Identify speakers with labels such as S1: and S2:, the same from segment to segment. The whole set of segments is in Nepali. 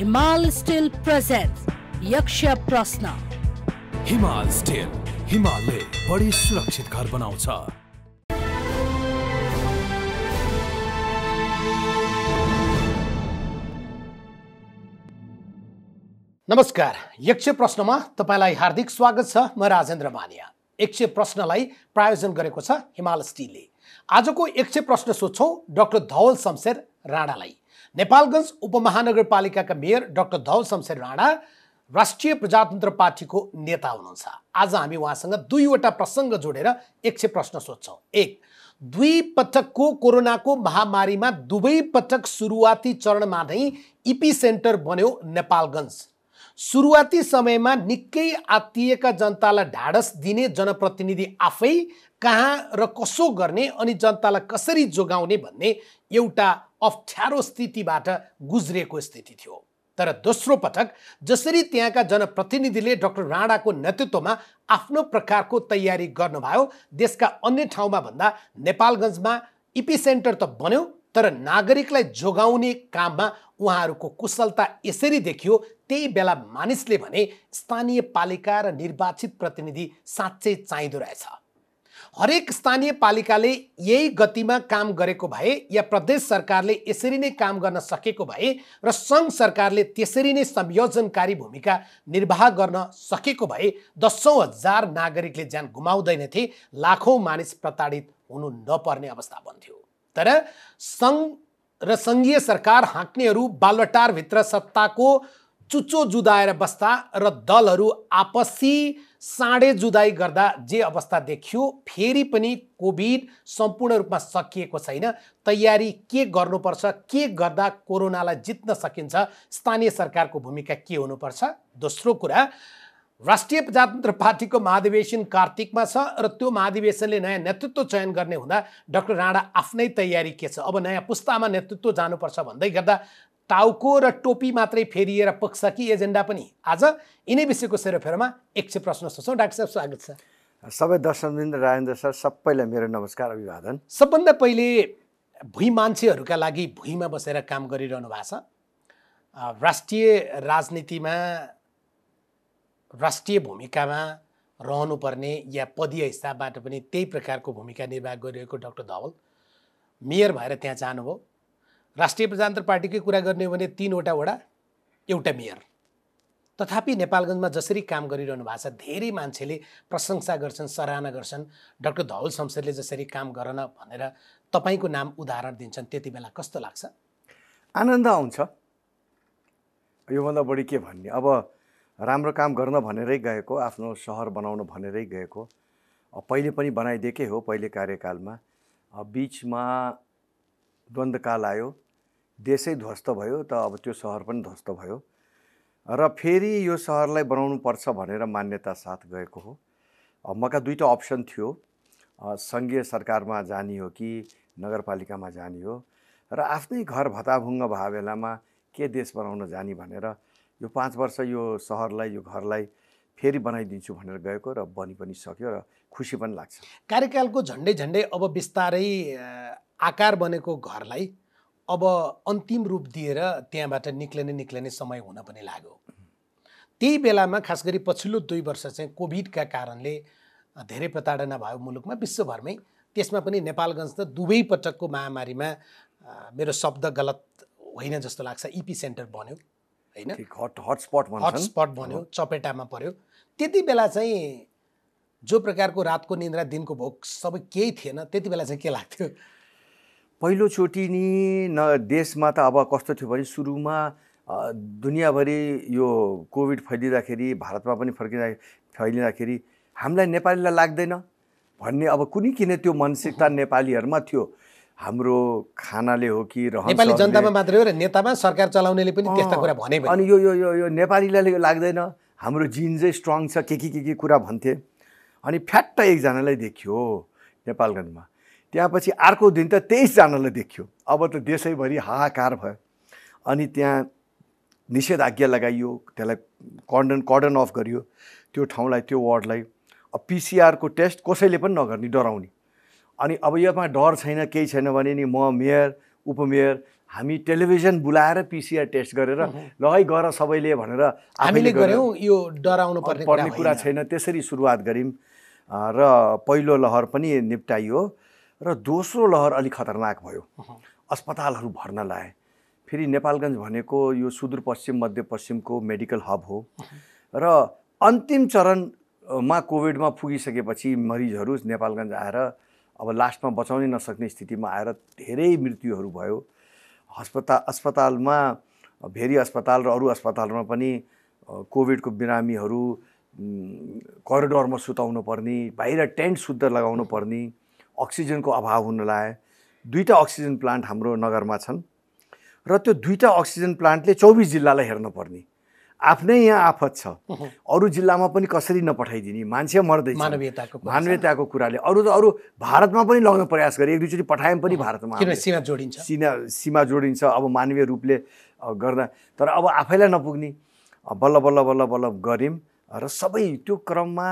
S1: हिमाल स्टिल प्रेजेंट्स यक्ष प्रश्न।
S2: हिमाल स्टिल, हिमालले बढी सुरक्षित घर बनाउँछ।
S3: नमस्कार, यक्ष प्रश्नमा तपाईलाई हार्दिक स्वागत छ। म राजेन्द्र मानिया। यक्ष प्रश्नलाई प्रायोजन गरेको छ हिमाल स्टिलले। आजको यक्ष प्रश्न सोध्छौं डाक्टर धवल शमशेर राणालाई। नेपालगञ्ज उपमहानगरपालिकाका मेयर डाक्टर धवल शमशेर राणा राष्ट्रिय प्रजातन्त्र पार्टीको नेता हुनुहुन्छ। आज हामी उहाँसँग दुईवटा प्रसङ्ग जोडेर यक्ष प्रश्न सोध्छौं। एक, दुई पटकको कोरोनाको महामारीमा दुवै पटक सुरुवाती चरणमा नै इपी सेन्टर बन्यो नेपालगञ्ज। सुरुवाती समयमा निकै आत्तिएका जनतालाई ढाडस दिने जनप्रतिनिधि आफै कहाँ र कसो गर्ने अनि जनतालाई कसरी जोगाउने भन्ने एउटा अप्ठ्यारो स्थितिबाट गुज्रिएको स्थिति थियो। तर दोस्रो पटक जसरी त्यहाँका जनप्रतिनिधिले डाक्टर राणाको नेतृत्वमा आफ्नो प्रकारको तयारी गर्नुभयो, देशका अन्य ठाउँमा भन्दा नेपालगञ्जमा इपी सेन्टर त बन्यो, तर नागरिकलाई जोगाउने काममा उहाँहरूको कुशलता यसरी देखियो। त्यही बेला मानिसले भने स्थानीय पालिका र निर्वाचित प्रतिनिधि साँच्चै चाहिँदो रहेछ। हरेक स्थानीय पालिकाले यही गतिमा काम गरेको भए या प्रदेश सरकारले यसरी नै काम गर्न सकेको भए र सङ्घ सरकारले त्यसरी नै संयोजनकारी भूमिका निर्वाह गर्न सकेको भए दशौं हजार नागरिकले ज्यान गुमाउँदैनथे, लाखौं मानिस प्रताडित हुनु नपर्ने अवस्था बन्थ्यो। तर सङ्घ र सङ्घीय सरकार हाँक्नेहरू बालुवाटारभित्र सत्ताको चुच्चो जुदाएर बस्दा र दलहरू आपसी साँडे जुदाई गर्दा जे अवस्था देखियो, फेरि पनि कोभिड सम्पूर्ण रूपमा सकिएको छैन। तयारी के गर्नुपर्छ, के गर्दा कोरोनालाई जित्न सकिन्छ, स्थानीय सरकारको भूमिका के हुनुपर्छ। दोस्रो कुरा, राष्ट्रिय प्रजातन्त्र पार्टीको महाधिवेशन कार्तिकमा छ र त्यो महाधिवेशनले नयाँ नेतृत्व चयन गर्ने हुँदा डाक्टर राणा आफ्नै तयारी के छ, अब नयाँ पुस्तामा नेतृत्व जानुपर्छ भन्दै गर्दा टाउको र टोपी मात्रै फेरिएर पुग्छ कि एजेन्डा पनि? आज यिनै विषयको सेरोफेरोमा यक्ष प्रश्न सोध्छौँ। डाक्टर साहब स्वागत छ।
S4: सबै दर्शकवृन्द, राजेन्द्र सर, सबैलाई मेरो नमस्कार, अभिवादन।
S3: सबभन्दा पहिले भुइँ मान्छेहरूका लागि भुइँमा बसेर काम गरिरहनु भएको छ। राष्ट्रिय राजनीतिमा राष्ट्रिय भूमिकामा रहनुपर्ने या पदीय हिसाबबाट पनि त्यही प्रकारको भूमिका निर्वाह गरिरहेको डाक्टर धवल मेयर भएर त्यहाँ जानुभयो। राष्ट्रिय प्रजातन्त्र पार्टीकै कुरा गर्ने हो भने 3वटा वडा, एउटा मेयर। तथापि नेपालगञ्जमा जसरी काम गरिरहनु भएको छ, धेरै मान्छेले प्रशंसा गर्छन्, सराहना गर्छन्। डाक्टर धवल शमशेरले जसरी काम गर्न भनेर तपाईँको नाम उदाहरण दिन्छन्, त्यति बेला कस्तो लाग्छ?
S4: आनन्द आउँछ। योभन्दा बढी के भन्ने। अब राम्रो काम गर्न भनेरै गएको, आफ्नो सहर बनाउन भनेरै गएको, पहिले पनि बनाइदिएकै हो। पहिले कार्यकालमा बिचमा द्वन्द्वकाल आयो, देशै ध्वस्त भयो, त अब त्यो सहर पनि ध्वस्त भयो र फेरि यो सहरलाई बनाउनु पर्छ भनेर मान्यता साथ गएको हो। मका दुईटा अप्सन थियो, सङ्घीय सरकारमा जाने हो कि नगरपालिकामा जाने हो, र आफ्नै घर भताभुङ्ग भए बेलामा के देश बनाउन जाने भनेर यो 5 वर्ष यो सहरलाई, यो घरलाई फेरि बनाइदिन्छु भनेर गएको र बनि पनि सक्यो र खुसी पनि लाग्छ।
S3: कार्यकालको झन्डै झन्डै अब बिस्तारै आकार बनेको घरलाई अब अन्तिम रूप दिएर त्यहाँबाट निक्लने समय हुन पनि लाग्यो। त्यही बेलामा खास गरी पछिल्लो 2 वर्ष चाहिँ कोभिडका कारणले धेरै प्रताडना भयो मुलुकमा, विश्वभरमै। त्यसमा पनि नेपालगञ्ज त दुवै पटकको महामारीमा, मेरो शब्द गलत होइन जस्तो लाग्छ, इपी सेन्टर बन्यो, होइन, हटस्पट बन्यो, चपेटामा पर्यो। त्यति बेला चाहिँ जो प्रकारको रातको निन्द्रा, दिनको भोक सबै केही थिएन, त्यति बेला चाहिँ के लाग्थ्यो?
S4: पहिलोचोटि नि देशमा त अब कस्तो थियो भने सुरुमा दुनियाँभरि यो कोभिड फैलिँदाखेरि, भारतमा पनि फैलिँदाखेरि हामीलाई नेपालीलाई लाग्दैन भन्ने अब कुनै किन त्यो मानसिकता नेपालीहरूमा थियो। हाम्रो खानाले हो कि
S3: नेपाली जनतामा मात्रै हो र नेतामा सरकार चलाउनेले पनि त्यस्ता कुरा भने।
S4: अनि यो नेपालीलाई लाग्दैन, हाम्रो जिन चाहिँ स्ट्रङ छ, के कुरा भन्थे। अनि फ्याट्ट एकजनालाई देखियो नेपालगञ्जमा, त्यहाँ पछि अर्को दिन त 23 जनालाई देखियो। अब त देशैभरि हाहाकार भयो। अनि त्यहाँ निषेधाज्ञा लगाइयो, त्यसलाई कर्डन अफ गरियो त्यो ठाउँलाई, त्यो वार्डलाई। अब पिसिआरको टेस्ट कसैले पनि नगर्ने, डराउने। अनि अब योमा डर छैन, केही छैन भने नि म मेयर, उपमेयर हामी टेलिभिजन बुलाएर पिसिआर टेस्ट गरेर ल है गर सबैले भनेर
S3: हामीले गर्यौँ, यो डराउनु पर्ने
S4: कुरा छैन, त्यसरी सुरुवात गऱ्यौँ र पहिलो लहर पनि निप्टाइयो र दोस्रो लहर अलिक खतरनाक भयो। अस्पतालहरू भर्न लाए। फेरि नेपालगञ्ज भनेको यो सुदूरपश्चिम मध्यपश्चिमको मेडिकल हब हो र अन्तिम चरणमा कोभिडमा पुगिसकेपछि मरिजहरू नेपालगञ्ज आएर अब लास्टमा बचाउनै नसक्ने स्थितिमा आएर धेरै मृत्युहरू भयो। अस्पतालमा भेरी अस्पताल र अरू अस्पतालमा पनि कोभिडको बिरामीहरू करिडोरमा सुताउनु पर्ने, बाहिर टेन्ट शुद्ध लगाउनु पर्ने, अक्सिजनको अभाव हुन लाए। 2टा अक्सिजन प्लान्ट हाम्रो नगरमा छन् र त्यो 2टा अक्सिजन प्लान्टले 24 जिल्लालाई हेर्न पर्ने। आफ्नै यहाँ आफत छ, अरू जिल्लामा पनि कसरी नपठाइदिने, मान्छे मर्दैछ, मानवीयताको कुराले। अरू भारतमा पनि लगाउन प्रयास गरे, 1-2 चोटि पठायौँ पनि भारतमा, सीमा जोडिन्छ अब मानवीय रूपले गर्दा। तर अब आफैलाई नपुग्ने, बल्ल बल्ल बल्ल बल्ल गऱ्यौँ र सबै त्यो क्रममा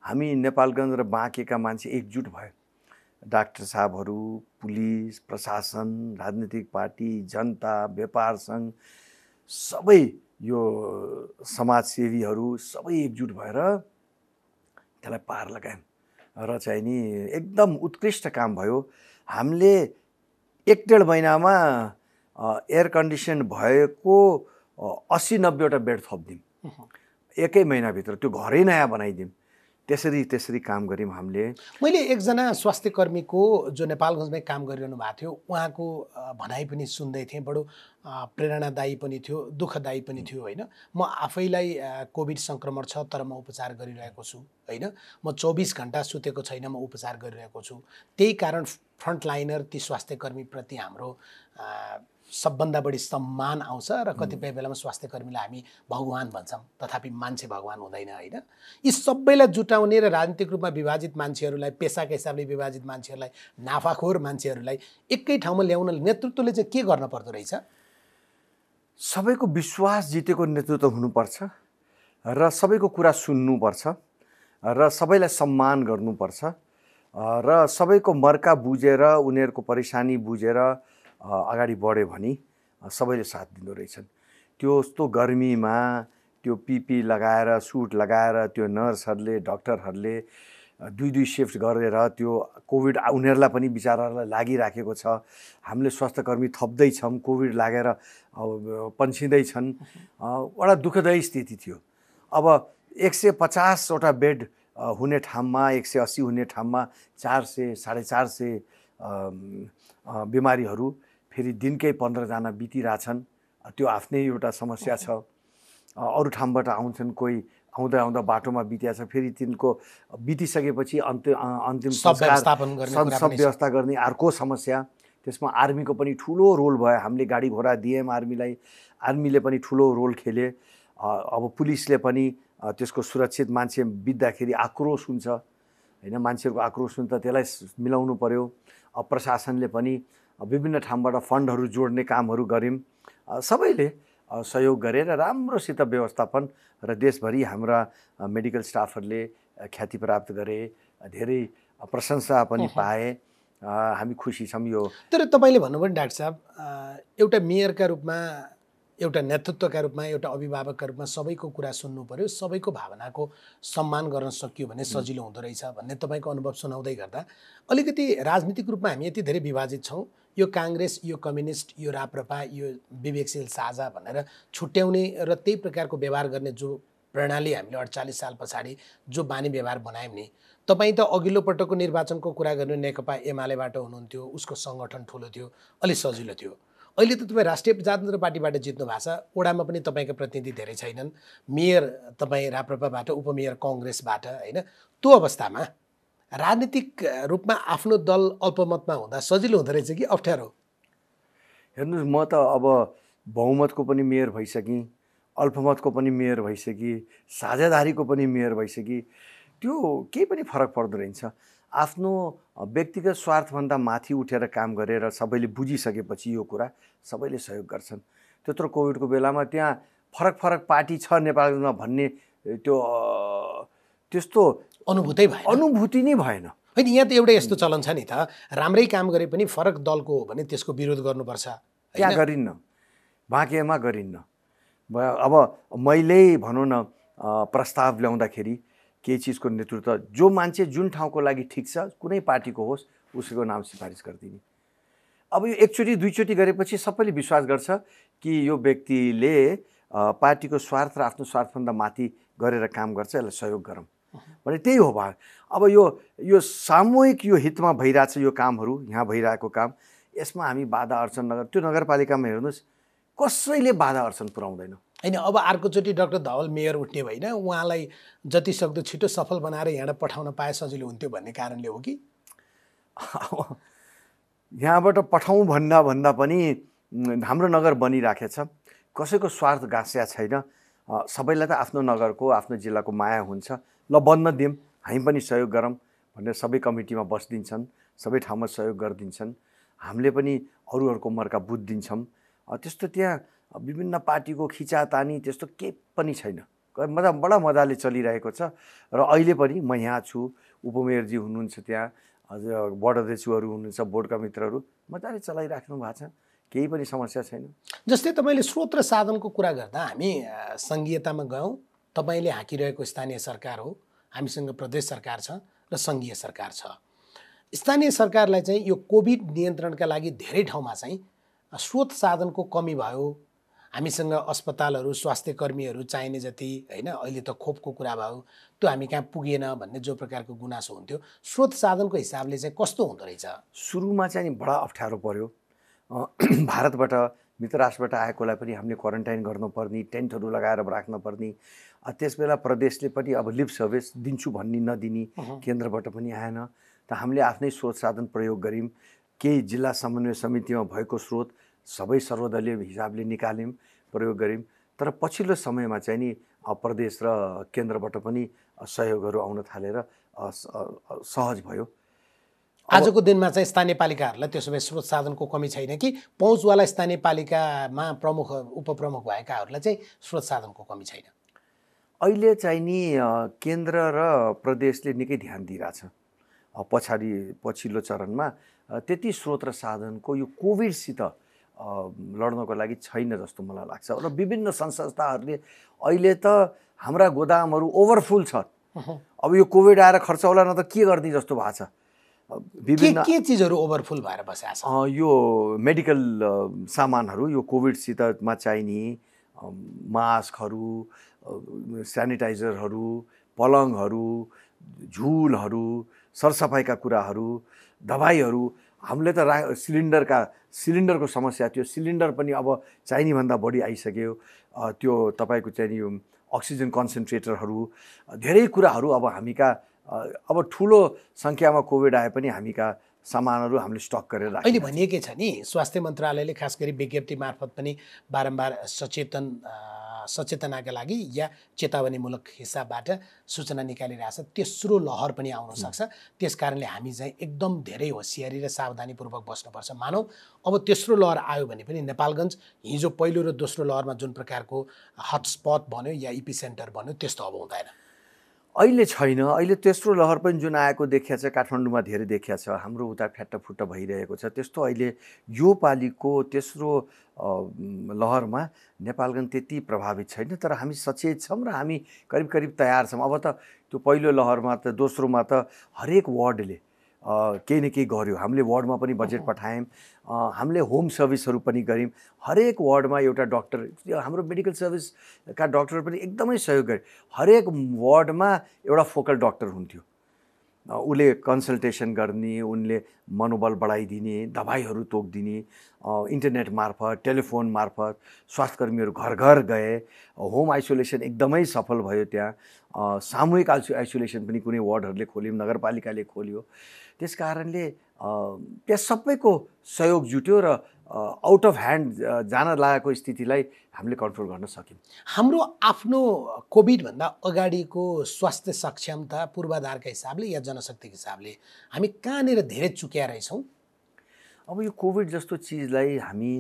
S4: हामी नेपालगञ्ज र बाँकेका मान्छे एकजुट भयो। डाक्टर साहबहरू, पुलिस, प्रशासन, राजनीतिक पार्टी, जनता, व्यापार सङ्घ, सबै यो समाजसेवीहरू सबै एकजुट भएर त्यसलाई पार लगायौँ र चाहिँ नि एकदम उत्कृष्ट काम भयो। हामीले 1-1.5 महिनामा एयर कन्डिसन भएको 80-90वटा बेड थपिदिउँ, 1 महिनाभित्र त्यो घरै नयाँ बनाइदिउँ। त्यसरी काम गऱ्यौँ हामीले।
S3: मैले एकजना स्वास्थ्य कर्मीको जो नेपालगञ्जमै काम गरिरहनु भएको थियो, उहाँको भनाइ पनि सुन्दै थिएँ। बडो प्रेरणादायी पनि थियो, दुःखदायी पनि थियो होइन। म आफैलाई कोभिड सङ्क्रमण छ तर म उपचार गरिरहेको छु होइन। म 24 घण्टा सुतेको छैन, म उपचार गरिरहेको छु। त्यही कारण फ्रन्टलाइनर ती स्वास्थ्य कर्मीप्रति हाम्रो सबभन्दा बढी सम्मान आउँछ र कतिपय बेलामा स्वास्थ्य कर्मीलाई हामी भगवान भन्छौँ, तथापि मान्छे भगवान हुँदैन होइन। यी सबैलाई जुटाउने र राजनीतिक रूपमा विभाजित मान्छेहरूलाई, पेसाका हिसाबले विभाजित मान्छेहरूलाई, नाफाखोर मान्छेहरूलाई एकै ठाउँमा ल्याउन नेतृत्वले चाहिँ के गर्न पर्दो रहेछ?
S4: सबैको विश्वास जितेको नेतृत्व हुनुपर्छ र सबैको कुरा सुन्नुपर्छ र सबैलाई सम्मान गर्नुपर्छ र सबैको मर्का बुझेर उनीहरूको परेशानी बुझेर अगाडि बढ्यो भने सबैले साथ दिँदो रहेछन्। त्यस्तो गर्मीमा त्यो पिपी लगाएर, सुट लगाएर त्यो नर्सहरूले, डक्टरहरूले 2-2 सिफ्ट गरेर त्यो कोभिड उनीहरूलाई पनि बिचाराहरूलाई लागिराखेको छ। हामीले स्वास्थ्यकर्मी थप्दैछौँ, कोभिड लागेर पन्छिँदैछन्। बडा दुःखदायी स्थिति थियो। अब 150वटा बेड हुने ठाउँमा, 180 हुने ठाउँमा 400, 450 बिमारीहरू फेरि दिनकै 15 जना बितिरहेछन्। त्यो आफ्नै एउटा समस्या छ। अरू ठाउँबाट आउँछन्, कोही आउँदा बाटोमा बितिया छ, फेरि तिनको बितिसकेपछि अन्तिम व्यवस्था गर्ने अर्को समस्या। त्यसमा आर्मीको पनि ठुलो रोल भयो। हामीले गाडी घोडा दियौँ आर्मीलाई, आर्मीले पनि ठुलो रोल खेले। अब पुलिसले पनि त्यसको सुरक्षित मान्छे बित्दाखेरि आक्रोश हुन्छ होइन, मान्छेहरूको आक्रोश हुन्छ, त्यसलाई मिलाउनु पर्यो। अब प्रशासनले पनि विभिन्न ठाउँबाट फन्डहरू जोड्ने कामहरू गऱ्यौँ। सबैले सहयोग गरेर राम्रोसित व्यवस्थापन र देशभरि हाम्रा मेडिकल स्टाफहरूले ख्याति प्राप्त गरे, धेरै प्रशंसा पनि पाए। हामी खुसी छौँ यो।
S3: तर तपाईँले भन्नुभयो नि डाक्टर साहब, एउटा मेयरका रूपमा, एउटा नेतृत्वका रूपमा, एउटा अभिभावकका रूपमा सबैको कुरा सुन्नु पर्यो, सबैको भावनाको सम्मान गर्न सकियो भने सजिलो हुँदो रहेछ भन्ने तपाईँको अनुभव सुनाउँदै गर्दा अलिकति राजनीतिक रूपमा हामी यति धेरै विभाजित छौँ। यो काङ्ग्रेस, यो कम्युनिस्ट, यो राप्रपा, यो विवेकशील साझा भनेर छुट्याउने र त्यही प्रकारको व्यवहार गर्ने जो प्रणाली हामीले 48 साल पछाडि जो बानी व्यवहार बनायौँ नि, तपाईँ त अघिल्लो पटकको निर्वाचनको कुरा गर्नु नेकपा एमालेबाट हुनुहुन्थ्यो, उसको सङ्गठन ठुलो थियो, अलिक सजिलो थियो। अहिले त तपाईँ राष्ट्रिय प्रजातन्त्र पार्टीबाट जित्नु भएको छ, ओडामा पनि तपाईँका प्रतिनिधि धेरै छैनन्, मेयर तपाईँ राप्रपाबाट, उपमेयर कङ्ग्रेसबाट होइन। त्यो अवस्थामा राजनीतिक रूपमा आफ्नो दल अल्पमतमा हुँदा सजिलो हुँदो रहेछ कि अप्ठ्यारो?
S4: हेर्नुहोस्, म त अब बहुमतको पनि मेयर भइसकेँ, अल्पमतको पनि मेयर भइसकेँ, साझेदारीको पनि मेयर भइसकेँ। त्यो केही पनि फरक पर्दो रहेछ। आफ्नो व्यक्तिगत स्वार्थभन्दा माथि उठेर काम गरेर सबैले बुझिसकेपछि यो कुरा सबैले सहयोग गर्छन्। त्यत्रो कोभिडको बेलामा त्यहाँ फरक पार्टी छ नेपालमा भन्ने त्यस्तो अनुभूति नै भएन।
S3: होइन, यहाँ त एउटा यस्तो चलन छ नि त, राम्रै काम गरे पनि फरक दलको हो भने त्यसको विरोध गर्नुपर्छ
S4: त्यहाँ गरिन्न, बाँकेमा गरिन्न। अब मैले भनौँ न प्रस्ताव ल्याउँदाखेरि केही चिजको नेतृत्व जो मान्छे जुन ठाउँको लागि ठिक छ कुनै पार्टीको होस् उसको नाम सिफारिस गरिदिने। अब यो एकचोटि दुईचोटि गरेपछि सबैले विश्वास गर्छ कि यो व्यक्तिले पार्टीको स्वार्थ र आफ्नो स्वार्थभन्दा माथि गरेर काम गर्छ, यसलाई सहयोग गरौँ भने त्यही हो भाग। अब यो सामूहिक यो हितमा भइरहेछ यो कामहरू, यहाँ भइरहेको काम, यसमा हामी बाधा अर्चन नगर। त्यो नगरपालिकामा हेर्नुहोस् कसैले बाधा अर्चन पुर्याउँदैन।
S3: होइन, अब अर्कोचोटि डाक्टर धवल मेयर उठ्ने होइन, उहाँलाई जति सक्दो छिटो सफल बनाएर यहाँबाट पठाउन पाए सजिलो हुन्थ्यो भन्ने कारणले हो कि?
S4: यहाँबाट पठाउँ भन्दा पनि हाम्रो नगर बनिराखेछ, कसैको स्वार्थ गाँस्या छैन। सबैलाई त आफ्नो नगरको आफ्नो जिल्लाको माया हुन्छ, ल बन्न दिउँ हामी पनि सहयोग गरौँ भनेर सबै कमिटीमा बसिदिन्छन्, सबै ठाउँमा सहयोग गरिदिन्छन्। हामीले पनि अरूहरूको मर्का बुझिदिन्छौँ। त्यस्तो त्यहाँ विभिन्न पार्टीको खिचातानी त्यस्तो केही पनि छैन। बडा मजाले चलिरहेको छ। र अहिले पनि म यहाँ छु, उपमेयरजी हुनुहुन्छ त्यहाँ, अझ वार्ड अध्यक्षहरू हुनुहुन्छ, बोर्डका मित्रहरू मजाले चलाइराख्नु भएको छ, केही पनि समस्या छैन।
S3: जस्तै तपाईँले स्रोत र साधनको कुरा गर्दा हामी सङ्घीयतामा गयौँ, तपाईँले हाँकिरहेको स्थानीय सरकार हो, हामीसँग प्रदेश सरकार छ र सङ्घीय सरकार छ। स्थानीय सरकारलाई चाहिँ यो कोभिड नियन्त्रणका लागि धेरै ठाउँमा चाहिँ स्रोत साधनको कमी भयो, हामीसँग अस्पतालहरू स्वास्थ्य कर्मीहरू चाहिने जति होइन, अहिले त खोपको कुरा भयो, त्यो हामी कहाँ पुगेन भन्ने जो प्रकारको गुनासो हुन्थ्यो, स्रोत साधनको हिसाबले चाहिँ कस्तो हुँदो रहेछ?
S4: सुरुमा चाहिँ बडा अप्ठ्यारो पर्यो। भारतबाट मित्र राष्ट्रबाट आएकोलाई पनि हामीले क्वारेन्टाइन गर्नुपर्ने, टेन्टहरू लगाएर राख्नुपर्ने। त्यसबेला प्रदेशले पनि अब लिभ सर्भिस दिन्छु भन्ने नदिने, केन्द्रबाट पनि आएन। त हामीले आफ्नै स्रोत साधन प्रयोग गऱ्यौँ। केही जिल्ला समन्वय समितिमा भएको स्रोत सबै सर्वदलीय हिसाबले निकाल्यौँ, प्रयोग गऱ्यौँ। तर पछिल्लो समयमा चाहिँ नि प्रदेश र केन्द्रबाट पनि सहयोगहरू आउन थालेर सहज भयो।
S3: आजको दिनमा चाहिँ स्थानीय पालिकाहरूलाई त्यसो भए स्रोत साधनको कमी छैन कि पहुँचवाला स्थानीय पालिकामा प्रमुख उपप्रमुख भएकाहरूलाई चाहिँ स्रोत साधनको कमी छैन?
S4: अहिले चाहिँ नि केन्द्र र प्रदेशले निकै ध्यान दिइरहेछ। पछिल्लो चरणमा त्यति स्रोत र साधनको यो कोभिडसित लड्नको लागि छैन जस्तो मलाई लाग्छ। र विभिन्न संस्थाहरूले अहिले त हाम्रा गोदामहरू ओभरफुल छ। अब यो कोभिड आएर खर्च होला न त के गर्ने जस्तो भएको छ।
S3: विभिन्न के चिजहरू ओभरफुल भएर बसेको छ?
S4: यो मेडिकल सामानहरू, यो कोभिडसितमा चाहिने मास्कहरू, स्यानिटाइजरहरू, पलङहरू, झुलहरू, सरसफाइका कुराहरू, दबाईहरू। हामीले त सिलिन्डरको समस्या थियो, सिलिन्डर पनि अब चाहिने भन्दा बढी आइसक्यो। त्यो तपाईँको चाहिने अक्सिजन कन्सन्ट्रेटरहरू, धेरै कुराहरू अब हामीका अब ठुलो सङ्ख्यामा कोभिड आए पनि हामीका सामानहरू हामीले स्टक गरेर राख्यौँ।
S3: अहिले भनिएकै छ नि, स्वास्थ्य मन्त्रालयले खास गरी विज्ञप्ति मार्फत पनि बारम्बार सचेतनाका लागि या चेतावनीमूलक हिसाबबाट सूचना निकालिरहेछ। तेस्रो लहर पनि आउन सक्छ, त्यस कारणले हामी चाहिँ एकदम धेरै होसियारी र सावधानीपूर्वक बस्नुपर्छ। मानौ अब तेस्रो लहर आयो भने पनि नेपालगञ्ज हिजो पहिलो र दोस्रो लहरमा जुन प्रकारको हटस्पट भन्यो या इपिसेन्टर भन्यो त्यस्तो अब हुँदैन।
S4: अहिले छैन। अहिले तेस्रो लहर पनि जुन आएको देखिया छ, काठमाडौँमा धेरै देखिया छ, हाम्रो उता फ्याट्टफुट्ट भइरहेको छ। त्यस्तो अहिले यो पालिको तेस्रो लहरमा नेपालगञ्ज त्यति प्रभावित छैन। तर हामी सचेत छौँ र हामी करिब करिब तयार छौँ। अब त त्यो पहिलो लहरमा त दोस्रोमा त हरेक वार्डले केही न केही गर्यो। हामीले वार्डमा पनि बजेट पठायौँ, हामीले होम सर्भिसहरू पनि गऱ्यौँ। हरेक वार्डमा एउटा डाक्टर, हाम्रो मेडिकल सर्भिसका डाक्टर पनि एकदमै सहयोग गरे। हरेक वार्डमा एउटा फोकल डाक्टर हुन्थ्यो, उसले कन्सल्टेसन गर्ने, उनले मनोबल बढाइदिने, दबाईहरू तोकिदिने। इन्टरनेट मार्फत, टेलिफोन मार्फत स्वास्थ्यकर्मीहरू घर घर गए। होम आइसोलेसन एकदमै सफल भयो त्यहाँ। सामूहिक आइसोलेसन पनि कुनै वार्डहरूले खोल्यो, नगरपालिकाले खोल्यो। त्यस कारणले त्यस सबैको सहयोग जुट्यो र आउट अफ ह्यान्ड जान लागेको स्थितिलाई हामीले कन्ट्रोल गर्न सक्यौँ।
S3: हाम्रो आफ्नो कोभिडभन्दा अगाडिको स्वास्थ्य सक्षमता पूर्वाधारका हिसाबले या जनशक्तिको हिसाबले हामी कहाँनिर धेरै चुक्या रहेछौँ?
S4: अब यो कोभिड जस्तो चिजलाई हामी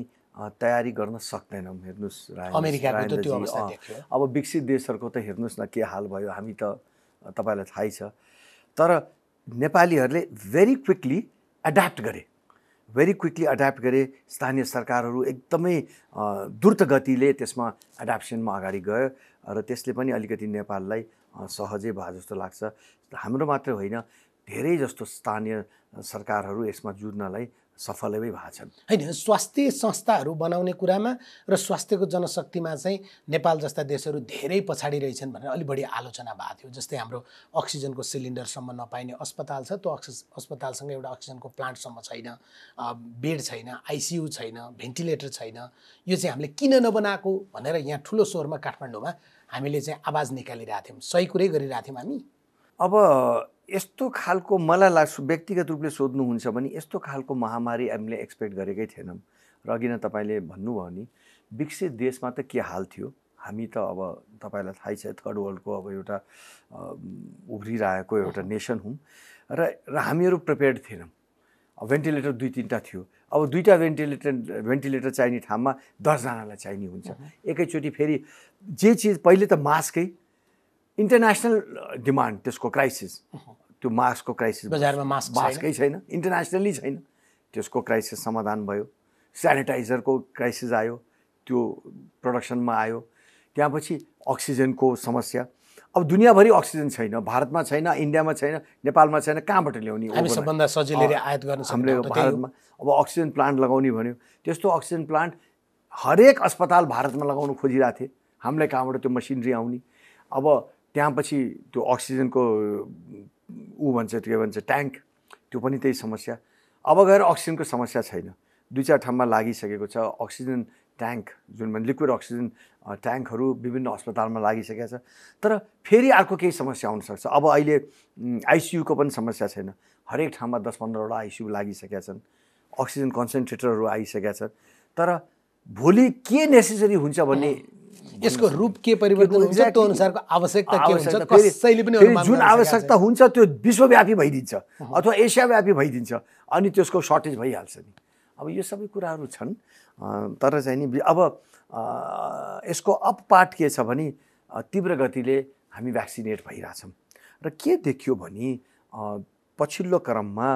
S4: तयारी गर्न सक्दैनौँ। हेर्नुहोस्,
S3: अमेरिकाको त त्यो अवस्था देखियो।
S4: अब विकसित देशहरूको त हेर्नुहोस् न के हाल भयो। हामी त तपाईँलाई थाहै छ। तर नेपालीहरूले भेरी क्विकली एड्याप्ट गरे। भेरी क्विकली एड्याप्ट गरे। स्थानीय सरकारहरू एकदमै द्रुत गतिले त्यसमा एड्याप्सनमा अगाडि गयो र त्यसले पनि अलिकति नेपाललाई सहजै भयो जस्तो लाग्छ। हाम्रो मात्रै होइन, धेरै जस्तो स्थानीय सरकारहरू यसमा जुझ्नलाई सफलै भएको छन्।
S3: होइन, स्वास्थ्य संस्थाहरू बनाउने कुरामा र स्वास्थ्यको जनशक्तिमा चाहिँ नेपाल जस्ता देशहरू धेरै पछाडि रहेछन् भनेर अलि बढी आलोचना भएको थियो। जस्तै हाम्रो अक्सिजनको सिलिन्डरसम्म नपाइने अस्पताल छ, त्यो अस्पतालसँग एउटा अक्सिजनको प्लान्टसम्म छैन, बेड छैन, आइसियु छैन, भेन्टिलेटर छैन। यो चाहिँ हामीले किन नबनाएको भनेर यहाँ ठुलो स्वरमा काठमाडौँमा हामीले चाहिँ आवाज निकालिरहेको थियौँ। सही कुरै गरिरहेको थियौँ हामी।
S4: अब यस्तो खालको मलाई लाग्छ, व्यक्तिगत रूपले सोध्नुहुन्छ भने यस्तो खालको महामारी हामीले एक्सपेक्ट गरेकै थिएनौँ। र अघि नै तपाईँले भन्नुभयो नि, विकसित देशमा त के हाल थियो, हामी त अब तपाईँलाई थाहै छ थर्ड वर्ल्डको अब एउटा उभरिरहेको एउटा नेसन हौँ र हामीहरू प्रिपेयर्ड थिएनौँ। भेन्टिलेटर 2-3टा थियो, अब 2टा भेन्टिलेटर चाहिने ठाउँमा 10 जनालाई चाहिने हुन्छ एकैचोटि। फेरि जे चिज पहिले त मास्कै इन्टरनेसनल डिमान्ड, त्यसको क्राइसिस, त्यो मास्कको क्राइसिस,
S3: बजारमा मास्कै
S4: छैन, इन्टरनेसनली छैन, त्यसको क्राइसिस समाधान भयो। सेनिटाइजरको क्राइसिस आयो, त्यो प्रोडक्सनमा आयो। त्यसपछि अक्सिजनको समस्या, अब दुनियाँभरि अक्सिजन छैन, भारतमा छैन, इन्डियामा छैन, नेपालमा छैन, कहाँबाट ल्याउने?
S3: हामी सबभन्दा सजिलै आयात गर्न
S4: हामीले भारतमा अब अक्सिजन प्लान्ट लगाउने भन्यो, त्यस्तो अक्सिजन प्लान्ट हरेक अस्पताल भारतमा लगाउनु खोजिरहेको थिए। हामीलाई कहाँबाट त्यो मसिनरी आउने? अब त्यसपछि त्यो अक्सिजनको भन्छ त्यो के भन्छ ट्याङ्क, त्यो पनि त्यही समस्या। अब गएर अक्सिजनको समस्या छैन, 2-4 ठाउँमा लागिसकेको छ अक्सिजन ट्याङ्क, जुन लिक्विड अक्सिजन ट्याङ्कहरू विभिन्न अस्पतालमा लागिसकेको छ। तर फेरि अर्को केही समस्या आउनसक्छ। अब अहिले आइसियुको पनि समस्या छैन, हरेक ठाउँमा 10-15वटा आइसियु लागिसकेका छन्, अक्सिजन कन्सन्ट्रेटरहरू आइसकेका छन्। तर भोलि के नेसेसरी हुन्छ भन्ने,
S3: यसको रूप के परिवर्तन हुन्छ, त्यो अनुसारको आवश्यकता के हुन्छ, कसैले पनि
S4: जुन आवश्यकता हुन्छ त्यो विश्वव्यापी भइदिन्छ अथवा एसियाव्यापी भइदिन्छ, अनि त्यसको सर्टेज भइहाल्छ नि। अब यो सबै कुराहरू छन्। तर चाहिँ नि अब यसको अप पार्ट के छ भने तीव्र गतिले हामी भ्याक्सिनेट भइरहेछौँ र के देखियो भने पछिल्लो क्रममा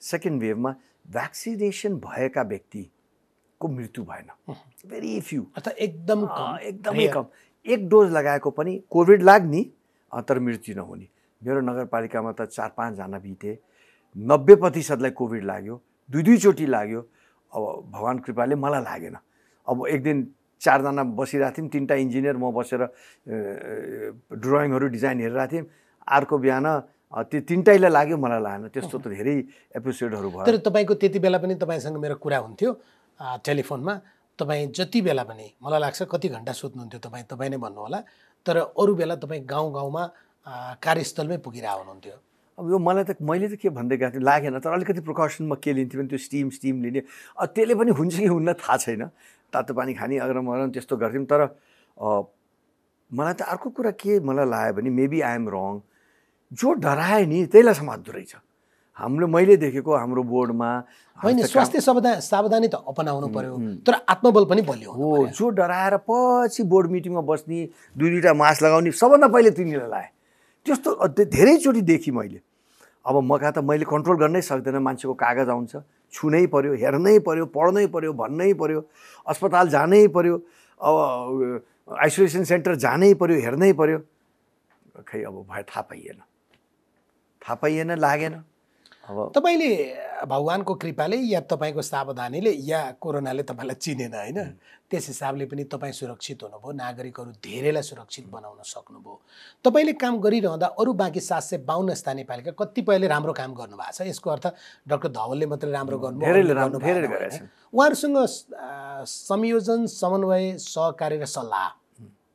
S4: सेकेन्ड वेभमा भ्याक्सिनेसन भएका व्यक्तिको मृत्यु भएन, भेरी फ्यू,
S3: अर्थात् एकदमै
S4: कम। 1 डोज लगाएको पनि कोभिड लाग्ने तर मृत्यु नहुने। मेरो नगरपालिकामा त 4-5 जना बिते, 90% कोभिड लाग्यो, 2 चोटि लाग्यो। अब भगवान् कृपाले मलाई लागेन। अब एक दिन 4 जना बसिरहेको थियौँ, 3टा इन्जिनियर, म बसेर ड्रइङहरू डिजाइन हेरिरहेको थियौँ। अर्को बिहान त्यो 3टैलाई लाग्यो, मलाई लागेन। त्यस्तो त धेरै एपिसोडहरू भयो।
S3: तर तपाईँको त्यति बेला पनि तपाईँसँग मेरो कुरा हुन्थ्यो टेलिफोनमा। तपाईँ जति बेला पनि, मलाई लाग्छ कति घन्टा सुत्नुहुन्थ्यो तपाईँ नै भन्नु होला, तर अरू बेला तपाईँ गाउँ-गाउँमा कार्यस्थलमै पुगिरहेको हुनुहुन्थ्यो।
S4: अब यो मैले त के भन्दै गएको थिएँ लागेन, तर अलिकति प्रिकसनमा के लिन्थ्यो भने त्यो स्टिम लिने, त्यसले पनि हुन्छ कि हुन्न थाहा छैन। तातो पानी खाने अगरम त्यस्तो गर्थ्यौँ। तर मलाई त अर्को कुरा के मलाई लाग्यो भने, मेबी आई एम रङ, जो डरायो नि त्यसलाई समात्दो रहेछ। मैले देखेको हाम्रो बोर्डमा
S3: होइन, स्वास्थ्य सावधानी त अपनाउनु पर्यो, तर आत्मबल पनि बलियो
S4: हो। जो डराएर पछि बोर्ड मिटिङमा बस्ने, 2-2टा मास्क लगाउने, सबभन्दा पहिले तिनीलाई लाएँ। त्यस्तो धेरैचोटि देखेँ मैले। अब मैले कन्ट्रोल गर्नै सक्दैन, मान्छेको कागज आउँछ, छुनै पर्यो, हेर्नै पर्यो, पढ्नै पर्यो, भन्नै पर्यो, अस्पताल जानै पर्यो, अब आइसोलेसन सेन्टर जानै पर्यो, हेर्नै पर्यो। खै अब थाहा पाइएन, लागेन। अब
S3: तपाईँले भगवानको कृपाले या तपाईँको सावधानीले या कोरोनाले तपाईँलाई चिनेन होइन, त्यस हिसाबले पनि तपाईँ सुरक्षित हुनुभयो, नागरिकहरू धेरैलाई सुरक्षित बनाउन सक्नुभयो। तपाईँले काम गरिरहँदा अरू बाँकी 752 स्थानीयपालिका कतिपयले राम्रो काम गर्नुभएको छ। यसको अर्थ डाक्टर धवलले मात्रै राम्रो गर्नुभयो, उहाँहरूसँग संयोजन, समन्वय, सहकार्य र सल्लाह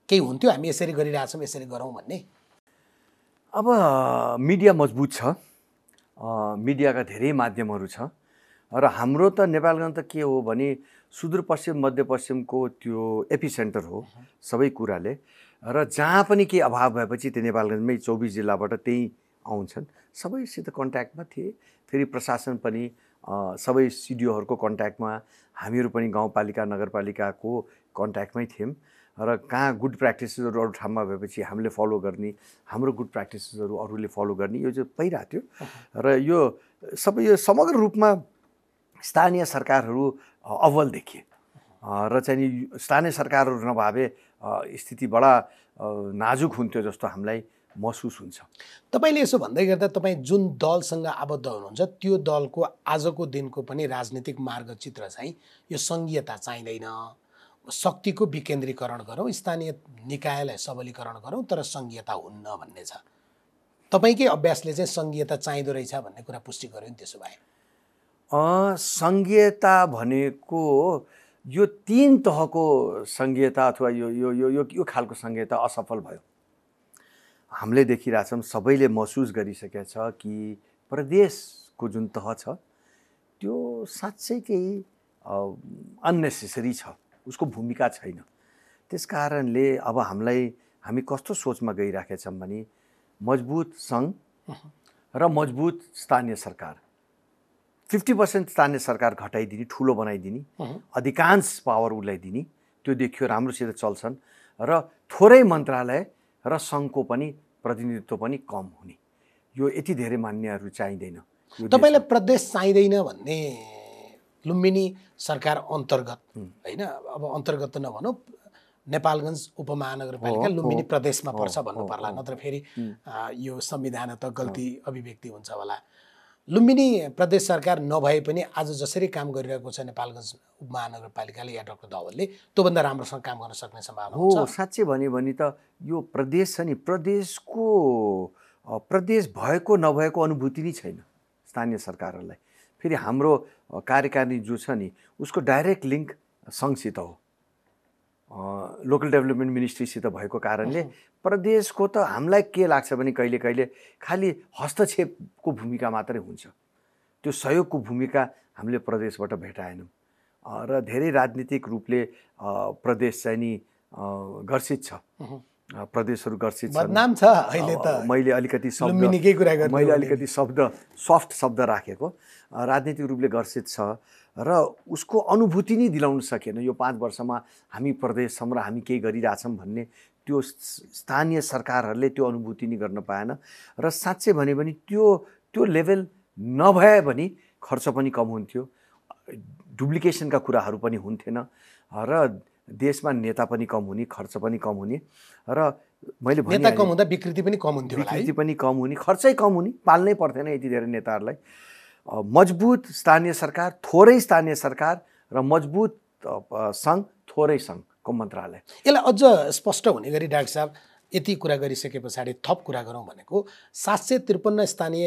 S3: केही हुन्थ्यो, हामी यसरी गरिरहेछौँ, यसरी गरौँ भन्ने?
S4: अब मिडिया मजबुत छ, मिडियाका धेरै माध्यमहरू छ र हाम्रो त नेपालगञ्ज त के हो भने सुदूरपश्चिम मध्यपश्चिमको त्यो एपिसेन्टर हो सबै कुराले। र जहाँ पनि केही अभाव भएपछि त्यो नेपालगञ्जमै 24 जिल्लाबाट त्यही आउँछन्। सबैसित कन्ट्याक्टमा थिए। फेरि प्रशासन पनि सबै सिडिओहरूको कन्ट्याक्टमा, हामीहरू पनि गाउँपालिका नगरपालिकाको कन्ट्याक्टमै थियौँ। र कहाँ गुड प्र्याक्टिसेसहरू अरू ठाउँमा भएपछि हामीले फलो गर्ने, हाम्रो गुड प्र्याक्टिसेसहरू अरूले फलो गर्ने, यो चाहिँ भइरहेको थियो। र यो सबै यो समग्र रूपमा स्थानीय सरकारहरू अव्वल देखिए र चाहिँ नि स्थानीय सरकारहरू नभए स्थिति बडा नाजुक हुन्थ्यो जस्तो हामीलाई महसुस हुन्छ।
S3: तपाईँले यसो भन्दै गर्दा तपाईँ जुन दलसँग आबद्ध हुनुहुन्छ त्यो दलको आजको दिनको पनि राजनीतिक मार्गचित्र चाहिँ यो सङ्घीयता चाहिँदैन, शक्तिको विकेन्द्रीकरण गरौँ, स्थानीय निकायलाई सबलीकरण गरौँ, तर सङ्घीयता हुन्न भन्ने छ। तपाईँकै अभ्यासले चाहिँ सङ्घीयता चाहिँदो रहेछ भन्ने कुरा पुष्टि गर्यो नि। त्यसो भए
S4: सङ्घीयता भनेको यो 3 तहको सङ्घीयता अथवा यो यो यो यो यो खालको सङ्घीयता असफल भयो। हामीले देखिरहेछौँ, सबैले महसुस गरिसकेका छ कि प्रदेशको जुन तह छ त्यो साँच्चै केही अननेसेसरी छ, उसको भूमिका छैन। त्यस कारणले अब हामी कस्तो सोचमा गइराखेका छौँ भने मजबुत सङ्घ र मजबुत स्थानीय सरकार, 50% स्थानीय सरकार घटाइदिने, ठुलो बनाइदिने, अधिकांश पावर उसलाई दिने, त्यो देखियो राम्रोसित चल्छन् र थोरै मन्त्रालय र सङ्घको पनि प्रतिनिधित्व पनि कम हुने, यो यति धेरै मान्यहरू चाहिँदैन।
S3: तपाईँलाई प्रदेश चाहिँदैन भन्ने लुम्बिनी सरकार अन्तर्गत होइन, अब अन्तर्गत त नभनौँ, नेपालगञ्ज उपमहानगरपालिका लुम्बिनी प्रदेशमा पर्छ भन्नु पर्ला, नत्र फेरि यो संविधान त गल्ती अभिव्यक्ति हुन्छ होला। लुम्बिनी प्रदेश सरकार नभए पनि आज जसरी काम गरिरहेको छ नेपालगञ्ज उपमहानगरपालिकाले या डाक्टर धवलले, त्योभन्दा राम्रोसँग काम गर्न सक्ने सम्भावना
S4: हो। साँच्चै भन्यो भने त यो प्रदेश छ नि, प्रदेश भएको नभएको अनुभूति नै छैन स्थानीय सरकारहरूलाई। फेरि हाम्रो कार्यकारिणी जो छ नि उसको डाइरेक्ट लिङ्क सङ्घसित हो, लोकल डेभलपमेन्ट मिनिस्ट्रीसित भएको कारणले प्रदेशको त हामीलाई के लाग्छ भने कहिले कहिले खालि हस्तक्षेपको भूमिका मात्रै हुन्छ, त्यो सहयोगको भूमिका हामीले प्रदेशबाट भेटाएनौँ। र धेरै राजनीतिक रूपले प्रदेश चाहिँ नि गर्सित छ, प्रदेशहरू गर्सित छन्,
S3: बदनाम छ अहिले त।
S4: मैले अलिकति सफ्ट शब्द राखेको, राजनीतिक रूपले गर्सित छ र उसको अनुभूति नै दिलाउन सकेन। यो 5 वर्षमा हामी प्रदेश छौँ र हामी केही गरिरहेछौँ भन्ने त्यो स्थानीय सरकारहरूले त्यो अनुभूति नै गर्न पाएन। र साँच्चै भन्यो भने त्यो लेभल नभए भने खर्च पनि कम हुन्थ्यो, डुप्लिकेसनका कुराहरू पनि हुन्थेन र देशमा नेता पनि कम हुने, खर्च पनि कम हुने र मैले भने
S3: नेता कम हुँदा विकृति पनि कम हुन्थ्यो,
S4: विकृति पनि कम हुने, खर्चै कम हुने, पाल्नै पर्दैन यति धेरै नेताहरूलाई। मजबुत स्थानीय सरकार, थोरै स्थानीय सरकार र मजबुत सङ्घ, थोरै सङ्घको मन्त्रालय।
S3: यसलाई अझ स्पष्ट हुने गरी डाक्टर साहब यति कुरा गरिसके पछाडि थप कुरा गरौँ भनेको 753 स्थानीय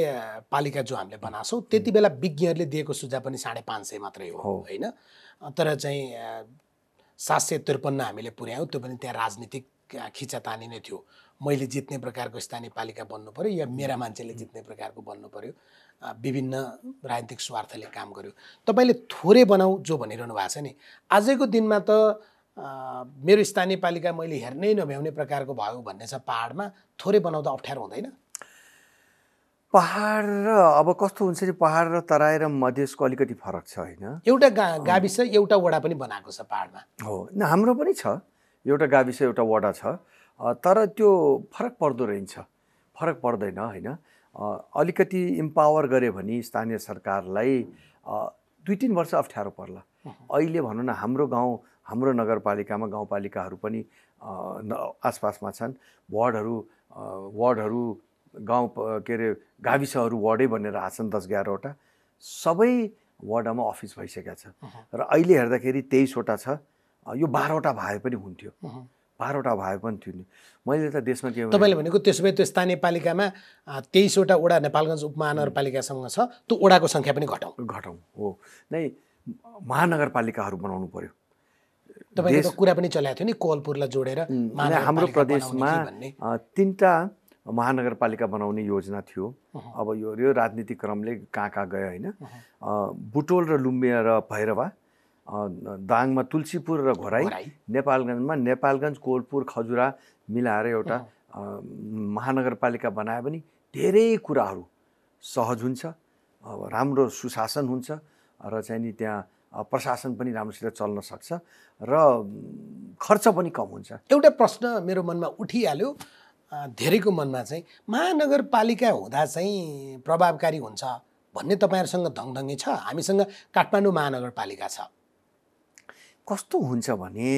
S3: पालिका जो हामीले बनाछौँ त्यति बेला विज्ञहरूले दिएको सुझाव पनि 550 मात्रै हो होइन, तर चाहिँ 753 हामीले पुर्यायौँ, त्यो पनि त्यहाँ राजनीतिक खिचातानी नै थियो। मैले जित्ने प्रकारको स्थानीय पालिका बन्नु पर्यो या मेरा मान्छेले जित्ने प्रकारको बन्नु पर्यो, विभिन्न राजनीतिक स्वार्थले काम गर्यो। तपाईँले थोरै बनाऊ जो भनिरहनु भएको छ नि, आजको दिनमा त मेरो स्थानीय पालिका मैले हेर्नै नभ्याउने प्रकारको भयो भन्ने छ। पहाडमा थोरै बनाउँदा अप्ठ्यारो हुँदैन?
S4: पहाड र अब कस्तो हुन्छ नि, पहाड र तराई र मधेसको अलिकति फरक छ होइन।
S3: एउटा गाविस एउटा वडा पनि बनाएको छ पहाडमा।
S4: हो, हाम्रो पनि छ, एउटा गाविस एउटा वडा छ, तर त्यो फरक पर्दो रहन्छ, फरक पर्दैन होइन। अलिकति इम्पावर गऱ्यो भने स्थानीय सरकारलाई 2-3 वर्ष अप्ठ्यारो पर्ला। अहिले भनौँ न, हाम्रो गाउँ, हाम्रो नगरपालिकामा गाउँपालिकाहरू पनि आसपासमा छन्, वार्डहरू गाउँ के अरे गाविसहरू वार्डै बनेर आछन् 10-11 वटा, सबै वार्डमा अफिस भइसकेका छ। र अहिले हेर्दाखेरि 23 वटा छ, यो 12 वटा भए पनि हुन्थ्यो, 12 वटा भए पनि थियो नि। मैले त देशमा के
S3: तपाईँले भनेको त्यसो भए त्यो स्थानीय पालिकामा 23 वटा वडा नेपालगञ्ज उपमहानगरपालिकासँग छ, त्यो वडाको सङ्ख्या पनि घटाउँ
S4: हो नै, महानगरपालिकाहरू बनाउनु पर्यो।
S3: तपाईँले त कुरा पनि चलाएको थियो नि कोहलपुरलाई जोडेर
S4: हाम्रो प्रदेशमा 3टा महानगरपालिका बनाउने योजना थियो। अब यो राजनीतिक क्रमले कहाँ गयो होइन। बुटोल र लुम्बिनी र भैरवा, दाङमा तुलसीपुर र घोराई, नेपालगञ्जमा नेपालगञ्ज, कोहलपुर, खजुरा मिलाएर एउटा महानगरपालिका बनायो भने धेरै कुराहरू सहज हुन्छ, राम्रो सुशासन हुन्छ र चाहिँ नि त्यहाँ प्रशासन पनि राम्रोसित चल्न सक्छ र खर्च पनि कम हुन्छ।
S3: एउटा प्रश्न मेरो मनमा उठिहाल्यो, धेरैको मनमा चाहिँ महानगरपालिका हुँदा चाहिँ प्रभावकारी हुन्छ भन्ने तपाईँहरूसँग धङधङ्गी छ? हामीसँग काठमाडौँ महानगरपालिका छ।
S4: कस्तो हुन्छ भने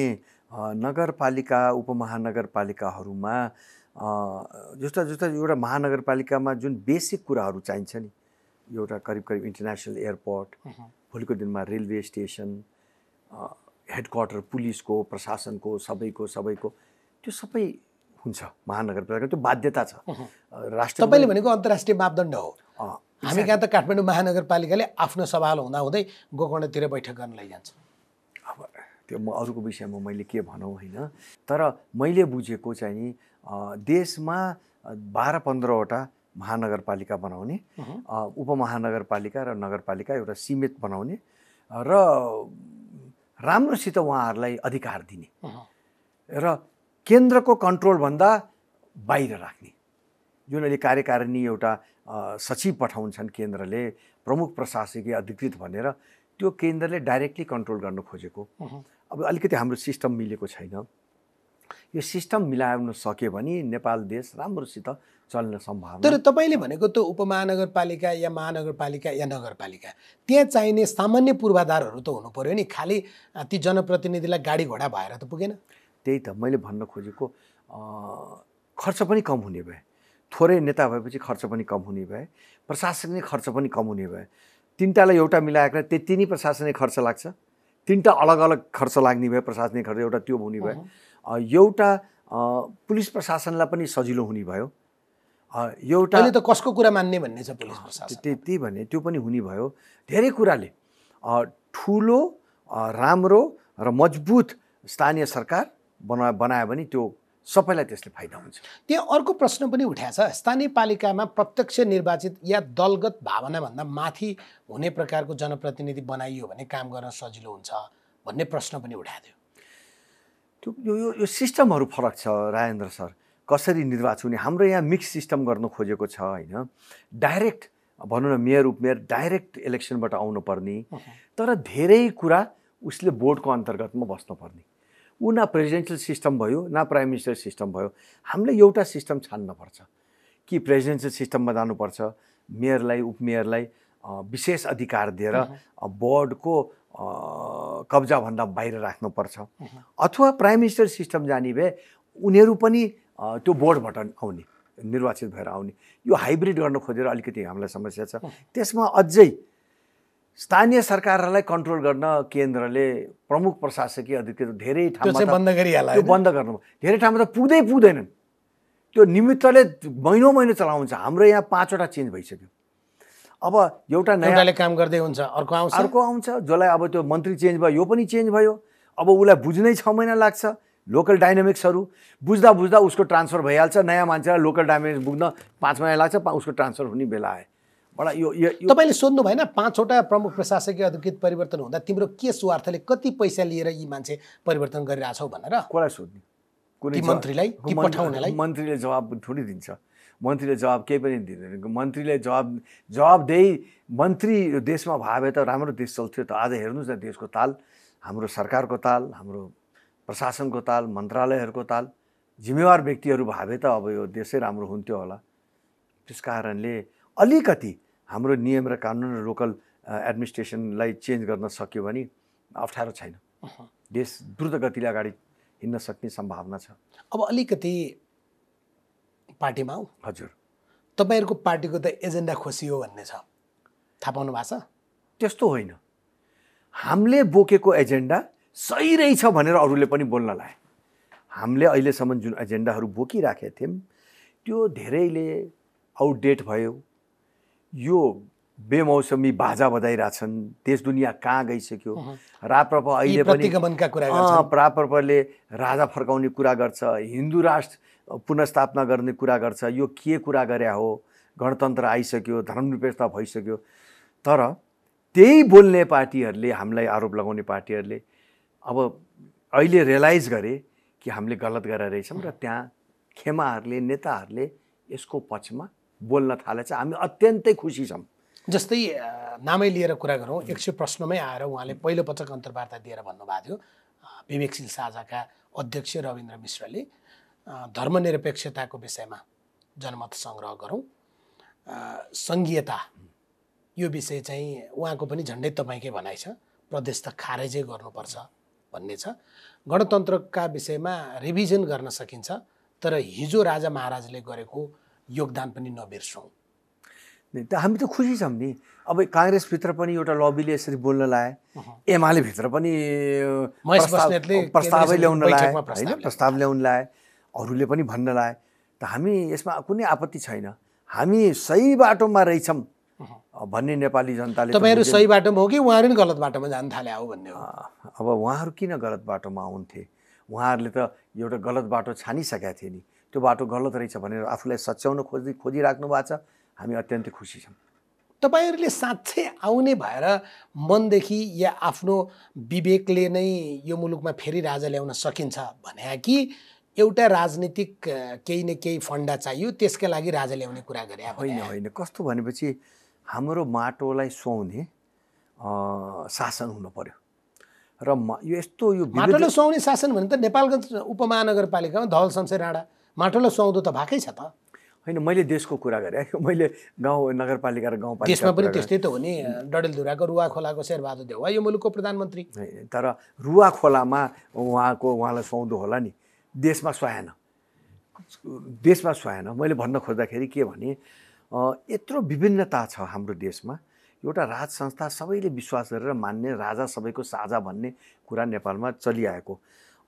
S4: नगरपालिका उपमहानगरपालिकाहरूमा जस्ता एउटा महानगरपालिकामा जुन बेसिक कुराहरू चाहिन्छ नि, एउटा करिब करिब इन्टरनेसनल एयरपोर्ट, भोलिको दिनमा रेलवे स्टेसन, हेडक्वार्टर पुलिसको, प्रशासनको, सबैको त्यो सबै हुन्छ महानगरपालिका। त्यो बाध्यता छ राष्ट्र।
S3: तपाईँले भनेको अन्तर्राष्ट्रिय मापदण्ड हो। हामी कहाँ त काठमाडौँ महानगरपालिकाले आफ्नो सवाल हुँदाहुँदै गोकर्णतिर बैठक गर्न लैजान्छ।
S4: अब त्यो अरूको विषयमा मैले के भनौँ होइन, तर मैले बुझेको चाहिँ नि देशमा 12-15वटा महानगरपालिका बनाउने, उपमहानगरपालिका र नगरपालिका एउटा सीमित बनाउने र राम्रोसित उहाँहरूलाई अधिकार दिने र केन्द्रको कन्ट्रोलभन्दा बाहिर राख्ने। जुन अहिले कार्यकारिणी एउटा सचिव पठाउँछन् केन्द्रले, प्रमुख प्रशासकीय अधिकृत भनेर, त्यो केन्द्रले डाइरेक्टली कन्ट्रोल गर्न खोजेको। अब अलिकति हाम्रो सिस्टम मिलेको छैन। यो सिस्टम मिलाउन सक्यो भने नेपाल देश राम्रोसित चल्न सम्भावना।
S3: तर तपाईँले भनेको त उपमहानगरपालिका या महानगरपालिका या नगरपालिका, त्यहाँ चाहिने सामान्य पूर्वाधारहरू त हुनु पर्यो नि। खालि ती जनप्रतिनिधिलाई गाडी घोडा भएर त पुगेन।
S4: त्यही त मैले भन्न खोजेको, खर्च पनि कम हुने भए, थोरै नेता भएपछि खर्च पनि कम हुने भए, प्रशासनिक खर्च पनि कम हुने भए। तिनटालाई एउटा मिलाएर त्यति नै प्रशासनिक खर्च लाग्छ, तिनटा अलग अलग खर्च लाग्ने भए प्रशासनिक खर्च एउटा त्यो हुने भए, एउटा पुलिस प्रशासनलाई पनि सजिलो हुने भयो, एउटा
S3: अहिले त कसको कुरा मान्ने भन्ने छ पुलिस प्रशासन।
S4: त्यही भने त्यो पनि हुने भयो। धेरै कुराले ठुलो राम्रो र मजबुत स्थानीय सरकार बनायो भने त्यो सबैलाई त्यसले फाइदा हुन्छ।
S3: त्यहाँ अर्को प्रश्न पनि उठाएको छ, स्थानीय पालिकामा प्रत्यक्ष निर्वाचित या दलगत भावनाभन्दा माथि हुने प्रकारको जनप्रतिनिधि बनाइयो भने काम गर्न सजिलो हुन्छ भन्ने प्रश्न पनि उठाएको थियो।
S4: त्यो यो सिस्टमहरू फरक छ राजेन्द्र सर, कसरी निर्वाचन हुने। हाम्रो यहाँ मिक्स सिस्टम गर्न खोजेको छ होइन, डाइरेक्ट भनौँ न मेयर उपमेयर डाइरेक्ट इलेक्सनबाट आउनुपर्ने, तर धेरै कुरा उसले बोर्डको अन्तर्गतमा बस्नुपर्ने। ऊ न प्रेसिडेन्सियल सिस्टम भयो न प्राइम मिनिस्टर सिस्टम भयो। हामीले एउटा सिस्टम छान्नुपर्छ कि प्रेसिडेन्सियल सिस्टममा जानुपर्छ, मेयरलाई उपमेयरलाई विशेष अधिकार दिएर बोर्डको कब्जाभन्दा बाहिर राख्नुपर्छ, अथवा प्राइम मिनिस्टर सिस्टम जाने भए उनीहरू पनि त्यो बोर्डबाट आउने, निर्वाचित भएर आउने। यो हाइब्रिड गर्न खोजेर अलिकति हामीलाई समस्या छ। त्यसमा अझै स्थानीय सरकारहरूलाई कन्ट्रोल गर्न केन्द्रले प्रमुख प्रशासकीय अधिकृत धेरै ठाउँमा
S3: बन्द गरिहाल्यो।
S4: त्यो बन्द गर्नु धेरै ठाउँमा त पुग्दैनन्। त्यो निमित्तले महिनौ चलाउँछ। हाम्रो यहाँ 5वटा चेन्ज भइसक्यो। अब एउटा नयाँले
S3: काम गर्दै हुन्छ, अर्को
S4: आउँछ जसलाई अब त्यो मन्त्री चेन्ज भयो, यो पनि चेन्ज भयो। अब उसलाई बुझ्नै 6 महिना लाग्छ। लोकल डाइनामिक्सहरू बुझ्दा उसको ट्रान्सफर भइहाल्छ। नयाँ मान्छेलाई लोकल डाइनामिक्स बुझ्न 5 महिना लाग्छ, उसको ट्रान्सफर हुने बेला आयो। बडा यो
S3: तपाईँले सोध्नु भएन 5वटा प्रमुख प्रशासकीय अधिकृत परिवर्तन हुँदा तिम्रो के स्वार्थले कति पैसा लिएर यी मान्छे परिवर्तन गरिरहेछौ भनेर
S4: कसलाई सोध्ने? कुनै
S3: मन्त्रीलाई कि पठाउनेलाई?
S4: मन्त्रीले जवाब थोरै दिन्छ। मन्त्रीले जवाब केही पनि दिँदैन। मन्त्रीले जवाबदेही मन्त्री देशमा भयो भए त राम्रो देश चल्थ्यो त। आज हेर्नुहोस् न देशको ताल, हाम्रो सरकारको ताल, हाम्रो प्रशासनको ताल, मन्त्रालयहरूको ताल, जिम्मेवार व्यक्तिहरू भए भए त अब यो देशै राम्रो हुन्थ्यो होला। त्यस कारणले अलिकति हाम्रो नियम र कानुन र लोकल एडमिनिस्ट्रेसनलाई चेन्ज गर्न सक्यो भने अप्ठ्यारो छैन। देश द्रुत गतिले अगाडि हिँड्न सक्ने सम्भावना छ।
S3: अब अलिकति पार्टीमा आऊ।
S4: हजुर,
S3: तपाईँहरूको पार्टीको त एजेन्डा खोसियो भन्ने छ, थाहा पाउनु भएको छ?
S4: त्यस्तो होइन। हामीले बोकेको एजेन्डा सही रहेछ भनेर अरूले पनि बोल्न लाए। हामीले अहिलेसम्म जुन एजेन्डाहरू बोकिराखेका थियौँ त्यो धेरैले आउटडेट भयो। यो बेमौसमी बाजा बजाइरहेछन्, देश दुनियाँ कहाँ गइसक्यो। राप्रपा अहिले पनि
S3: प्रतिगमनका कुरा गर्छन्।
S4: राप्रपाले राजा फर्काउने कुरा गर्छ, हिन्दू राष्ट्र पुनर्स्थापना गर्ने कुरा गर्छ। यो के कुरा गरे हो? गणतन्त्र आइसक्यो, धर्मनिरपेक्षता भइसक्यो। तर त्यही बोल्ने पार्टीहरूले, हामीलाई आरोप लगाउने पार्टीहरूले अब अहिले रियलाइज गरे कि हामीले गलत गरेर रहेछौँ र त्यहाँ खेमाहरूले, नेताहरूले यसको पक्षमा बोल्न थालेछ। हामी अत्यन्तै खुसी छौँ।
S3: जस्तै नामै लिएर कुरा गरौँ, 100 प्रश्नमै आएर उहाँले पहिलो पटक अन्तर्वार्ता दिएर भन्नुभएको थियो, विवेकशील साझाका अध्यक्ष रविन्द्र मिश्रले धर्मनिरपेक्षताको विषयमा जनमत सङ्ग्रह गरौँ, सङ्घीयता यो विषय चाहिँ उहाँको पनि झन्डै तपाईँकै भनाइ छ, प्रदेश त खारेजै गर्नुपर्छ भन्ने छ। गणतन्त्रका विषयमा रिभिजन गर्न सकिन्छ, तर हिजो राजा महाराजले गरेको योगदान पनि नबिर्सौँ।
S4: हामी त खुसी छौँ नि। अब काङ्ग्रेसभित्र पनि एउटा लबीले यसरी बोल्न लाए, एमाले भित्र पनि प्रस्तावै ल्याउन लाए होइन, प्रस्ताव ल्याउन लाए, अरूले पनि भन्न लाए। त हामी यसमा कुनै आपत्ति छैन। हामी सही बाटोमा रहेछौँ भन्ने नेपाली जनताले।
S3: तपाईँहरू सही बाटोमा हो कि उहाँहरू नि गलत बाटोमा जान थाले हो भन्ने हो।
S4: अब उहाँहरू किन गलत बाटोमा आउँथे? उहाँहरूले त एउटा गलत बाटो छानिसकेका थिए नि। त्यो बाटो गलत रहेछ भनेर आफूलाई सच्याउन खोजिराख्नु भएको छ। हामी अत्यन्तै खुसी छौँ।
S3: तपाईँहरूले साँच्चै आउने भएर मनदेखि या आफ्नो विवेकले नै यो मुलुकमा फेरि राजा ल्याउन सकिन्छ भने कि एउटा राजनीतिक केही न केही फन्डा चाहियो त्यसका लागि राजा ल्याउने कुरा गरे?
S4: होइन, कस्तो भनेपछि हाम्रो माटोलाई सुहाउने शासन हुनु पर्यो। र यो यस्तो यो
S3: माटोलाई सुहाउने शासन भने त नेपालगञ्ज उपमहानगरपालिकामा धवल शमशेर राणा माटोलाई सुहाउँदो त भएकै छ त।
S4: होइन, मैले देशको कुरा गरेँ, मैले गाउँ नगरपालिका र गाउँपालिका
S3: देशमा पनि त्यस्तै त हो नि। डडेलधुराको रुवा खोलाको शेरबहादुर देउवा यो मुलुकको प्रधानमन्त्री।
S4: तर रुवा खोलामा उहाँलाई सुहाउँदो होला नि, देशमा सुहाएन। देशमा सुहाएन। मैले भन्न खोज्दाखेरि के भने यत्रो विभिन्नता छ हाम्रो देशमा। एउटा राज संस्था सबैले विश्वास गरेर मान्ने, राजा सबैको साझा भन्ने कुरा नेपालमा चलिआएको।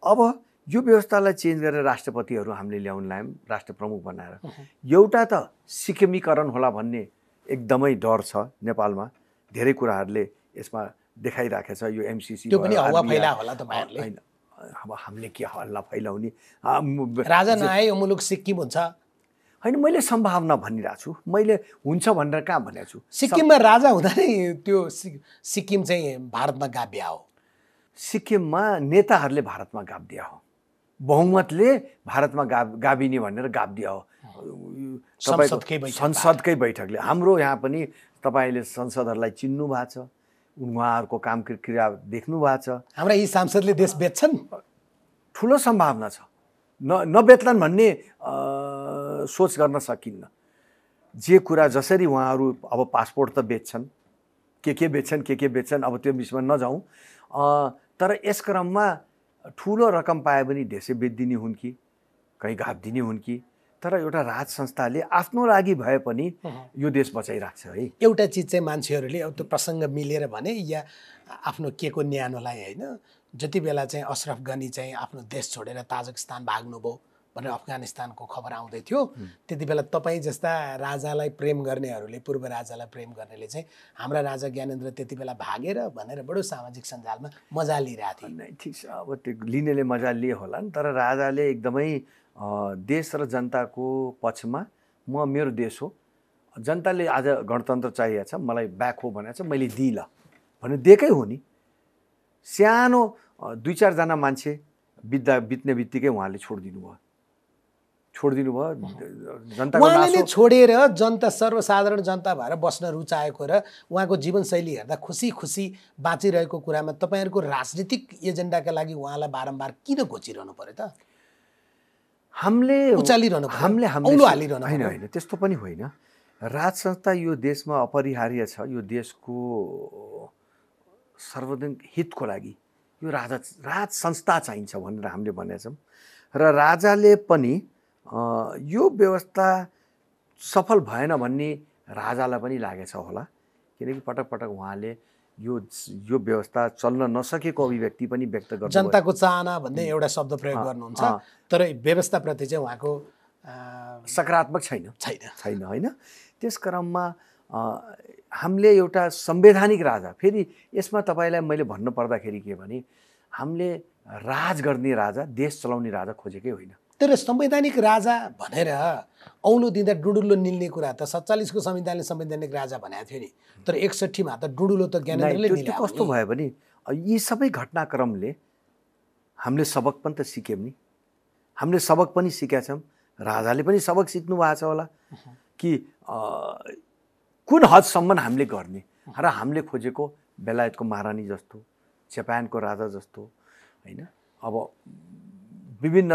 S4: अब यो व्यवस्थालाई चेन्ज गरेर राष्ट्रपतिहरू हामीले ल्याउन लायौँ, राष्ट्र प्रमुख बनाएर। एउटा त सिक्किमीकरण होला भन्ने एकदमै डर छ नेपालमा। धेरै कुराहरूले यसमा देखाइराखेछ। यो एमसीसी
S3: त्यो पनि हवा फैला होला तपाईँहरूले।
S4: होइन, अब हामीले के हल्ला फैलाउने?
S3: राजा नआए यो मुलुक सिक्किम हुन्छ?
S4: होइन, मैले सम्भावना भनिरहेको छु। मैले हुन्छ भनेर कहाँ भनेको छु?
S3: सिक्किममा राजा हुँदा नै त्यो सिक्किम चाहिँ भारतमा गाभिया हो।
S4: सिक्किममा नेताहरूले भारतमा गाभिदिया हो, बहुमतले भारतमा गाभिने भनेर गाभिदिया हो संसदकै बैठकले। हाम्रो यहाँ पनि तपाईँले संसदहरूलाई चिन्नु भएको छ, उहाँहरूको काम क्रिया देख्नु भएको छ।
S3: हाम्रा यी सांसदले देश बेच्छन्?
S4: ठुलो सम्भावना छ। नबेच्लान् भन्ने सोच गर्न सकिन्न। जे कुरा जसरी उहाँहरू अब पासपोर्ट त बेच्छन्, के बेच्छन्, अब त्यो विषयमा नजाउँ। तर यस क्रममा ठुलो रकम पाए पनि देशै बेचिदिने हुन् कि कहीँ घापिदिने हुन् कि। तर एउटा राज संस्थाले आफ्नो लागि भए पनि यो देश बचाइराख्छ है।
S3: एउटा चिज चाहिँ मान्छेहरूले अब त्यो प्रसङ्ग मिलेर भने या आफ्नो के को न्यानोलाई होइन, जति बेला चाहिँ अशरफ गनी चाहिँ आफ्नो देश छोडेर ताजिकिस्तान भाग्नुभयो भनेर अफगानिस्तानको खबर आउँदै थियो, त्यति बेला तपाईँ जस्ता राजालाई प्रेम गर्नेहरूले, पूर्व राजालाई प्रेम गर्नेले चाहिँ हाम्रा राजा ज्ञानेन्द्र त्यति बेला भागेर भनेर बडो सामाजिक सञ्जालमा मजा लिइरहेको थियो।
S4: नै ठिक छ, अब त्यो लिनेले मजा लिए होला नि। तर राजाले एकदमै देश र जनताको पक्षमा मेरो देश हो, जनताले आज गणतन्त्र चाहिएको छ, मलाई ब्याक हो भनेको छ, मैले दिइँ ल भने दिएकै हो नि। सानो 2-4 जना मान्छे बित्ने बित्तिकै उहाँले छोडिदिनु भयो। जनताको
S3: उहाँले छोडेर जनता, सर्वसाधारण जनता भएर बस्न रुचाएको र उहाँको जीवनशैली हेर्दा खुसी बाँचिरहेको कुरामा तपाईँहरूको राजनीतिक एजेन्डाका लागि उहाँलाई बारम्बार किन घोचिरहनु पर्यो त?
S4: हामीले
S3: उचालिरहनु पर्यो,
S4: होइन, त्यस्तो पनि होइन। राज संस्था यो देशमा अपरिहार्य छ। यो देशको सार्वजनिक हितको लागि यो राज संस्था चाहिन्छ भनेर हामीले भनेका छौँ। र राजाले पनि यो व्यवस्था सफल भएन भन्ने राजालाई पनि लागेछ होला, किनकि पटक पटक उहाँले यो व्यवस्था चल्न नसकेको अभिव्यक्ति पनि व्यक्त गर्नु।
S3: जनताको चाहना भन्ने एउटा शब्द प्रयोग गर्नुहुन्छ, तर व्यवस्थाप्रति चाहिँ उहाँको
S4: सकारात्मक छैन होइन। त्यस क्रममा हामीले एउटा संवैधानिक राजा, फेरि यसमा तपाईँलाई मैले भन्नु पर्दाखेरि के भने हामीले राज गर्ने राजा, देश चलाउने राजा खोजेकै होइन।
S3: तर संवैधानिक राजा भनेर औलो दिँदा डुडुलो निल्ने कुरा त 47 को संविधानले संवैधानिक राजा भनेको थियो नि, तर 61 मा त डुडुलो त ज्ञानेन्द्रले निल्यो।
S4: कस्तो भयो भने यी सबै घटनाक्रमले हामीले सबक पनि त सिक्यौँ नि। हामीले सबक पनि सिकेका छौँ, राजाले पनि सबक सिक्नु भएको छ होला कि कुन हदसम्म हामीले गर्ने। र हामीले खोजेको बेलायतको महारानी जस्तो, जापानको राजा जस्तो होइन, अब विभिन्न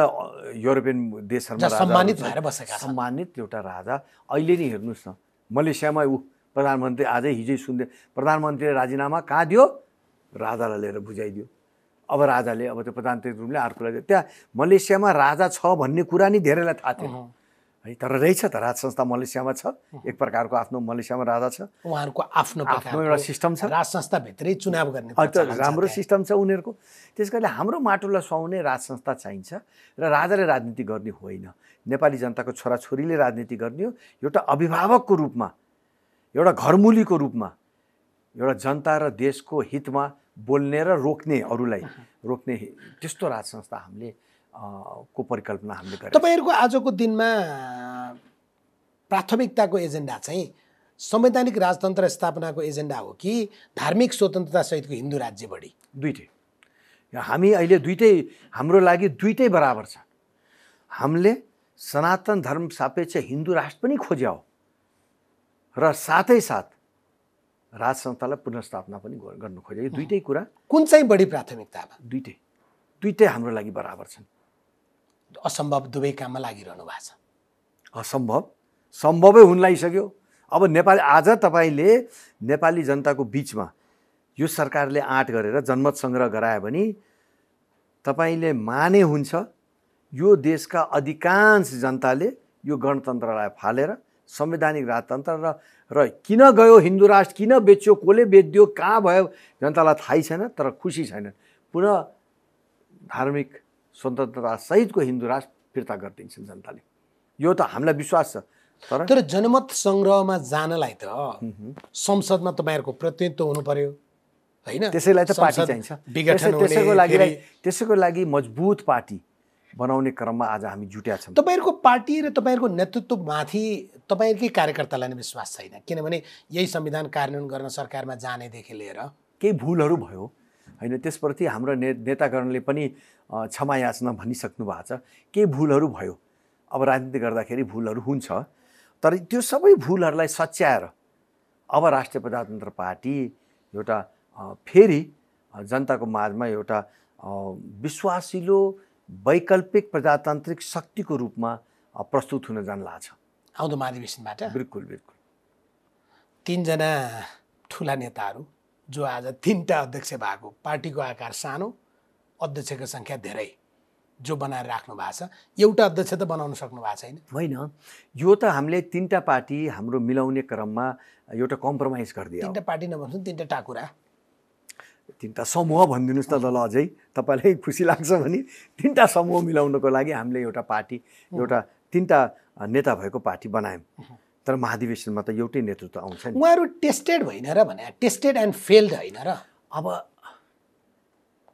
S4: युरोपियन देशहरूमा
S3: सम्मानित भएर बसेका छन्।
S4: सम्मानित एउटा राजा अहिले नै हेर्नुहोस् न, मलेसियामा प्रधानमन्त्री आजै हिजै सुन्दै प्रधानमन्त्रीले राजीनामा कहाँ दियो, राजालाई लिएर बुझाइदियो। अब राजाले अब त्यो प्रधानमन्त्री रूपले अर्कोलाई दियो। त्यहाँ मलेसियामा राजा छ भन्ने कुरा नि धेरैलाई थाहा थिएन है, तर रहेछ त राज संस्था मलेसियामा छ, एक प्रकारको आफ्नो मलेसियामा राजा छ,
S3: उहाँहरूको आफ्नो
S4: एउटा सिस्टम छ,
S3: राज संस्थाभित्रै चुनाव गर्ने
S4: राम्रो सिस्टम छ उनीहरूको। त्यस कारणले हाम्रो माटोलाई सुहाउने राज संस्था चाहिन्छ र राजाले राजनीति गर्ने होइन, नेपाली जनताको छोराछोरीले राजनीति गर्ने हो। एउटा अभिभावकको रूपमा, एउटा घरमुलीको रूपमा, एउटा जनता र देशको हितमा बोल्ने र रोक्ने, अरूलाई रोक्ने त्यस्तो राज संस्था हामीले को परिकल्पना हामीले गरेका छौँ।
S3: तपाईँहरूको आजको दिनमा प्राथमिकताको एजेन्डा चाहिँ संवैधानिक राजतन्त्र स्थापनाको एजेन्डा हो कि धार्मिक स्वतन्त्रता सहितको हिन्दू राज्य बढी?
S4: दुईटै। हामी अहिले दुईटै, हाम्रो लागि दुईटै बराबर छ। हामीले सनातन धर्म सापेक्ष हिन्दू राष्ट्र पनि खोज्या हो र साथै साथ राज संस्थालाई पुनर्स्थापना पनि गर्नु खोज्यो। यो दुईटै कुरा
S3: कुन चाहिँ बढी प्राथमिकतामा?
S4: दुईटै हाम्रो लागि बराबर छन्।
S3: असम्भव दुवै काममा लागिरहनु भएको छ।
S4: सम्भवै हुन लागिसक्यो। अब नेपाली आज तपाईँले नेपाली जनताको बिचमा यो सरकारले आँट गरेर जनमत सङ्ग्रह गरायो भने तपाईँले माने हुन्छ यो देशका अधिकांश जनताले यो गणतन्त्रलाई फालेर संवैधानिक राजतन्त्र र किन गयो हिन्दू राष्ट्र, किन बेच्यो, कसले बेच्यो, कहाँ भयो जनतालाई थाहै छैन, तर खुसी छैनन्। पुनः धार्मिक स्वतन्त्रता सहितको हिन्दू राष्ट्र फिर्ता गरिदिन्छन् जनताले, यो त हामीलाई विश्वास छ।
S3: तर जनमत सङ्ग्रहमा जानलाई त संसदमा तपाईँहरूको प्रतिनिधित्व हुनु पर्यो होइन?
S4: त्यसैलाई त पार्टी चाहिन्छ। त्यसैको लागि मजबुत पार्टी बनाउने क्रममा आज हामी जुट्या छौँ।
S3: तपाईँहरूको पार्टी र तपाईँहरूको नेतृत्वमाथि तपाईँहरूकै कार्यकर्तालाई नै विश्वास छैन, किनभने यही संविधान कार्यान्वयन गर्न सरकारमा जानेदेखि लिएर
S4: केही भुलहरू भयो होइन, त्यसप्रति हाम्रो नेतागणले पनि क्षमा याचना भनिसक्नु भएको छ। केही भुलहरू भयो, अब राजनीति गर्दाखेरि भुलहरू हुन्छ, तर त्यो सबै भुलहरूलाई सच्याएर अब राष्ट्रिय प्रजातन्त्र पार्टी एउटा फेरि जनताको माझमा एउटा विश्वासिलो वैकल्पिक प्रजातान्त्रिक शक्तिको रूपमा प्रस्तुत हुन जान्ला छ
S3: आउँदो महाधिवेशनबाट।
S4: बिल्कुल।
S3: तीनजना ठुला नेताहरू जो आज तीनटा अध्यक्ष भएको, पार्टीको आकार सानो, अध्यक्षको सङ्ख्या धेरै जो बनाएर राख्नु भएको छ, एउटा अध्यक्ष त बनाउन सक्नु भएको छैन?
S4: होइन, यो त हामीले तीनटा पार्टी हाम्रो मिलाउने क्रममा एउटा कम्प्रोमाइज गरिदियो।
S3: तीनटा पार्टी नभन्छु, तीनटा टाकुरा,
S4: तीनटा समूह भनिदिनुहोस् न त ल, अझै तपाईँलाई खुसी लाग्छ भने तीनटा समूह मिलाउनको लागि हामीले एउटा पार्टी, एउटा तीनटा नेता भएको पार्टी बनायौँ। तर महाधिवेशनमा त एउटै नेतृत्व आउँछ नि।
S3: उहाँहरू टेस्टेड होइन र भने, टेस्टेड एन्ड फेल्ड होइन र?
S4: अब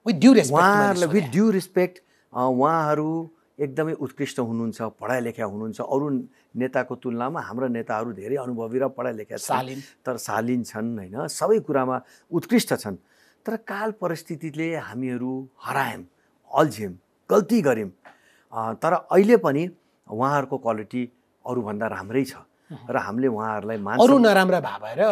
S3: विथ
S4: ड्यु रेस्पेक्ट उहाँहरू एकदमै उत्कृष्ट हुनुहुन्छ, पढाइ लेखा हुनुहुन्छ। अरू नेताको तुलनामा हाम्रा नेताहरू धेरै अनुभवी र पढाइ लेखा छन्, तर शालीन छन् होइन, सबै कुरामा उत्कृष्ट छन्। तर काल परिस्थितिले हामीहरू हरायौँ, अल्झ्यौँ, गल्ती गऱ्यौँ। तर अहिले पनि उहाँहरूको क्वालिटी अरूभन्दा राम्रै छ र हामीले उहाँहरूलाई
S3: अरू नराम्रा भएर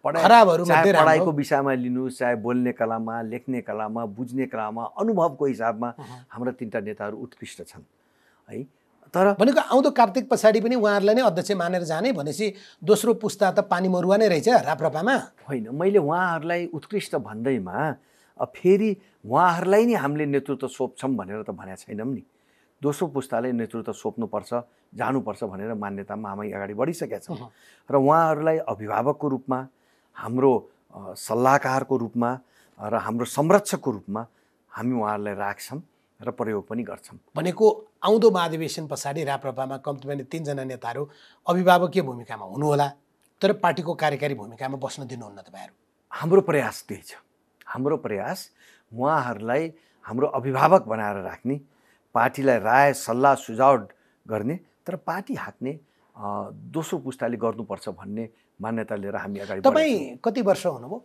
S4: पढाइको विषयमा लिनुहोस्, चाहे बोल्ने कलामा, लेख्ने कलामा, बुझ्ने कलामा, अनुभवको हिसाबमा हाम्रा तीनटा नेताहरू उत्कृष्ट छन् है।
S3: तर भनेको आउँदो कार्तिक पछाडि पनि उहाँहरूलाई नै अध्यक्ष मानेर जाने भनेपछि दोस्रो पुस्ता त पानी मरुवा नै रहेछ राप्रपामा?
S4: होइन, मैले उहाँहरूलाई उत्कृष्ट भन्दैमा फेरि उहाँहरूलाई नै हामीले नेतृत्व सोध्छौँ भनेर त भनेको छैनौँ नि। दोस्रो पुस्ताले नेतृत्व सोध्नुपर्छ, जानुपर्छ भनेर मान्यतामा हामी अगाडि बढिसकेका छौँ र उहाँहरूलाई अभिभावकको रूपमा, हाम्रो सल्लाहकारको रूपमा र हाम्रो संरक्षकको रूपमा हामी उहाँहरूलाई राख्छौँ र प्रयोग पनि गर्छौँ।
S3: भनेको आउँदो महाधिवेशन पछाडि राप्रपामा कम्तीमा तीनजना नेताहरू अभिभावकीय भूमिकामा हुनुहोला, तर पार्टीको कार्यकारी भूमिकामा बस्न दिनुहुन्न तपाईँहरू?
S4: हाम्रो प्रयास त्यही छ। हाम्रो प्रयास उहाँहरूलाई हाम्रो अभिभावक बनाएर राख्ने, पार्टीलाई राय सल्लाह सुझाव गर्ने, तर पार्टी हाँक्ने दोस्रो पुस्ताले गर्नुपर्छ भन्ने मान्यता लिएर हामी अगाडि बढ्छौँ।
S3: तपाईँ कति वर्ष हुनुभयो?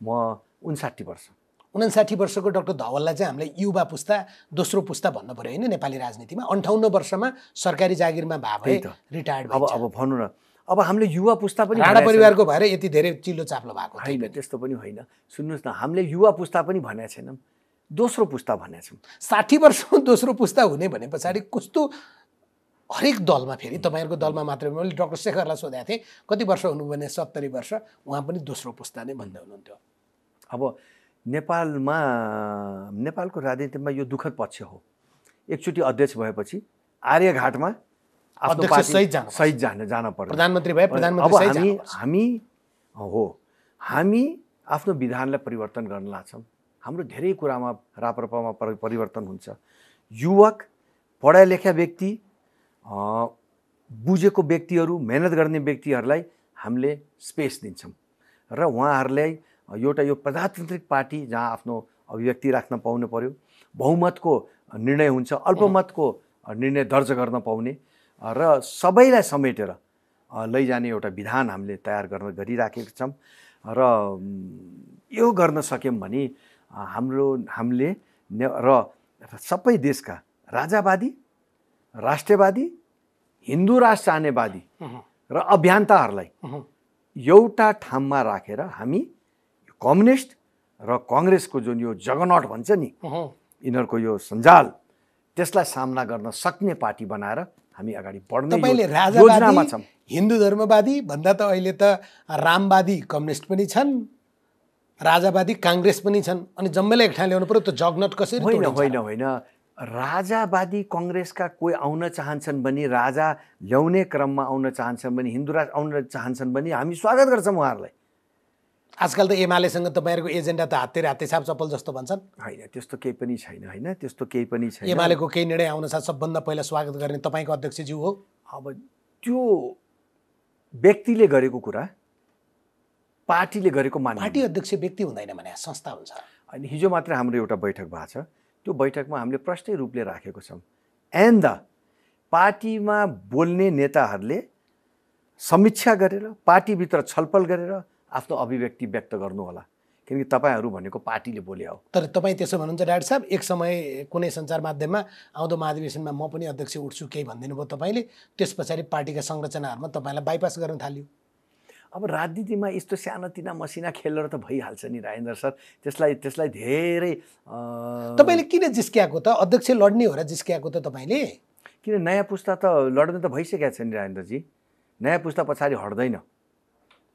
S4: म 59 वर्ष।
S3: 59 वर्षको डाक्टर धवललाई चाहिँ हामीले युवा पुस्ता, दोस्रो पुस्ता भन्नु पऱ्यो होइन नेपाली राजनीतिमा? 58 वर्षमा सरकारी जागिरमा भए रिटायर्ड।
S4: अब भन्नु न, अब हामीले युवा पुस्ता पनि
S3: राणा परिवारको भएर यति धेरै चिल्लो चाप्लो भएको
S4: होइन, त्यस्तो पनि होइन। सुन्नुहोस् न, हामीले युवा पुस्ता पनि भनेका छैनौँ, दोस्रो पुस्ता भनेका छौँ।
S3: 60 वर्षमा दोस्रो पुस्ता हुने भने पछाडि कस्तो हरेक दलमा फेरि तपाईँहरूको दलमा मात्रै मैले डाक्टर शेखरलाई सोधेको थिएँ कति वर्ष हुनुभयो भने 70 वर्ष, उहाँ पनि दोस्रो पुस्ता नै भन्दै हुनुहुन्थ्यो।
S4: अब नेपालको राजनीतिमा यो दुःखद पक्ष हो। एकचोटि अध्यक्ष भएपछि आर्यघाटमा आफ्नो
S3: अध्यक्ष
S4: पार्टी
S3: सहित
S4: जान पर्यो।
S3: प्रधानमन्त्री भए
S4: अब
S3: प्रधानमन्त्री सहित जानुपर्छ।
S4: हामी आफ्नो विधानलाई परिवर्तन गर्न लाग्छौँ। हाम्रो धेरै कुरामा राप्रपामा परिवर्तन हुन्छ। युवक, पढा लेखा व्यक्ति, बुझेको व्यक्तिहरू, मेहनत गर्ने व्यक्तिहरूलाई हामीले स्पेस दिन्छौँ र उहाँहरूलाई एउटा यो प्रजातान्त्रिक पार्टी जहाँ आफ्नो अभिव्यक्ति राख्न पाउनु पर्यो, बहुमतको निर्णय हुन्छ, अल्पमतको निर्णय दर्ज गर्न पाउने र सबैलाई समेटेर लैजाने एउटा विधान हामीले तयार गरिराखेका छौँ र यो गर्न सक्यौँ भने हामीले र सबै देशका राजावादी, राष्ट्रवादी, हिन्दू राष्ट्र चाहनेवादी र अभियन्ताहरूलाई एउटा ठाउँमा राखेर हामी कम्युनिस्ट र काङ्ग्रेसको जुन यो जगनट भन्छ नि, यिनीहरूको यो सञ्जाल, त्यसलाई सामना गर्न सक्ने पार्टी बनाएर हामी अगाडि बढ्ने
S3: तपाईँले
S4: योजनामा छौँ।
S3: हिन्दू धर्मवादी भन्दा त अहिले त रामवादी कम्युनिस्ट पनि छन्, राजावादी काङ्ग्रेस पनि छन्, अनि जम्मैलाई एक ठाउँ ल्याउनु पर्यो। त जगनट कसरी
S4: होइन राजावादी काङ्ग्रेसका कोही आउन चाहन्छन् भने, राजा ल्याउने क्रममा आउन चाहन्छन् भने, हिन्दू राष्ट्र आउन चाहन्छन् भने हामी स्वागत गर्छौँ उहाँहरूलाई।
S3: आजकल त एमालेसँग तपाईँहरूको एजेन्डा त हाते छाप चप्पल जस्तो भन्छन्।
S4: होइन, त्यस्तो केही पनि छैन। होइन, त्यस्तो केही पनि छैन।
S3: एमालेको केही निर्णय आउन साथ सबभन्दा पहिला स्वागत गर्ने तपाईँको अध्यक्षज्यू हो।
S4: अब त्यो व्यक्तिले गरेको कुरा पार्टीले गरेको मान्नु।
S3: पार्टी अध्यक्ष व्यक्ति हुँदैन भने संस्था हुन्छ।
S4: अनि हिजो मात्रै हाम्रो एउटा बैठक भएको छ। त्यो बैठकमा हामीले प्रष्टै रूपले राखेको छौँ, एन्ड द पार्टीमा बोल्ने नेताहरूले समीक्षा गरेर, पार्टीभित्र छलफल गरेर आफ्नो अभिव्यक्ति व्यक्त गर्नु होला, किनकि तपाईँहरू भनेको पार्टीले बोले हो।
S3: तर तपाईँ त्यसो भन्नुहुन्छ डाक्टर साहब, एक समय कुनै सञ्चार माध्यममा आउँदो महाधिवेशनमा म पनि अध्यक्ष उठ्छु केही भनिदिनु भयो तपाईँले, त्यस पछाडि पार्टीका संरचनाहरूमा तपाईँलाई बाइपास गर्न थाल्यो।
S4: अब राजनीतिमा यस्तो सानोतिना मसिना खेलहरू त भइहाल्छ नि राजेन्द्र सर। त्यसलाई धेरै
S3: तपाईँले किन जिस्क्याएको त? अध्यक्ष लड्ने हो र जिस्क्याएको त तपाईँले?
S4: किन नयाँ पुस्ता त लड्ने त भइसकेको छ नि राजेन्द्रजी। नयाँ पुस्ता पछाडि हट्दैन।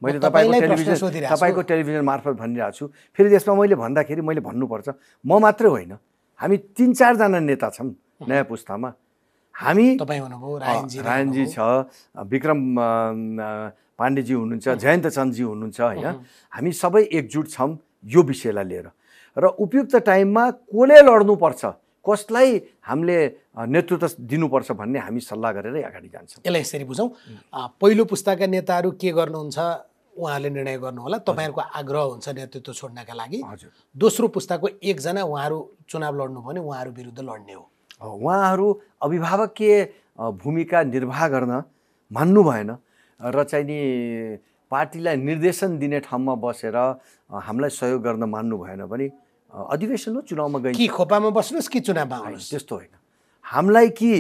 S4: मैले तपाईँको टेलिभिजन मार्फत भनिरहेको छु। फेरि त्यसमा मैले भन्दाखेरि मैले भन्नुपर्छ, म मात्रै होइन, हामी 3-4 जना नेता छौँ नयाँ पुस्तामा। हामी रायनजी छ, विक्रम पाण्डेजी हुनुहुन्छ, जयन्त चन्दजी हुनुहुन्छ, होइन, हामी सबै एकजुट छौँ यो विषयलाई लिएर। र उपयुक्त टाइममा कसले लड्नुपर्छ, कसलाई हामीले नेतृत्व दिनुपर्छ भन्ने हामी सल्लाह गरेरै अगाडि जान्छौँ।
S3: यसलाई यसरी बुझौँ, पहिलो पुस्ताका नेताहरू के गर्नुहुन्छ उहाँहरूले निर्णय गर्नु होला। तपाईँहरूको आग्रह हुन्छ नेतृत्व छोड्नका लागि।
S4: हजुर।
S3: दोस्रो पुस्ताको एकजना उहाँहरू चुनाव लड्नु भने उहाँहरू विरुद्ध लड्ने हो।
S4: उहाँहरू अभिभावकीय भूमिका निर्वाह गर्न मान्नु भएन र चाहिँ नि पार्टीलाई निर्देशन दिने ठाउँमा बसेर हामीलाई सहयोग गर्न मान्नु भएन भने अधिवेशन हो, चुनावमा गइ
S3: कि खोपामा बस्नुहोस् कि चुनावमा आउनुहोस्,
S4: त्यस्तो होइन। हामीलाई कि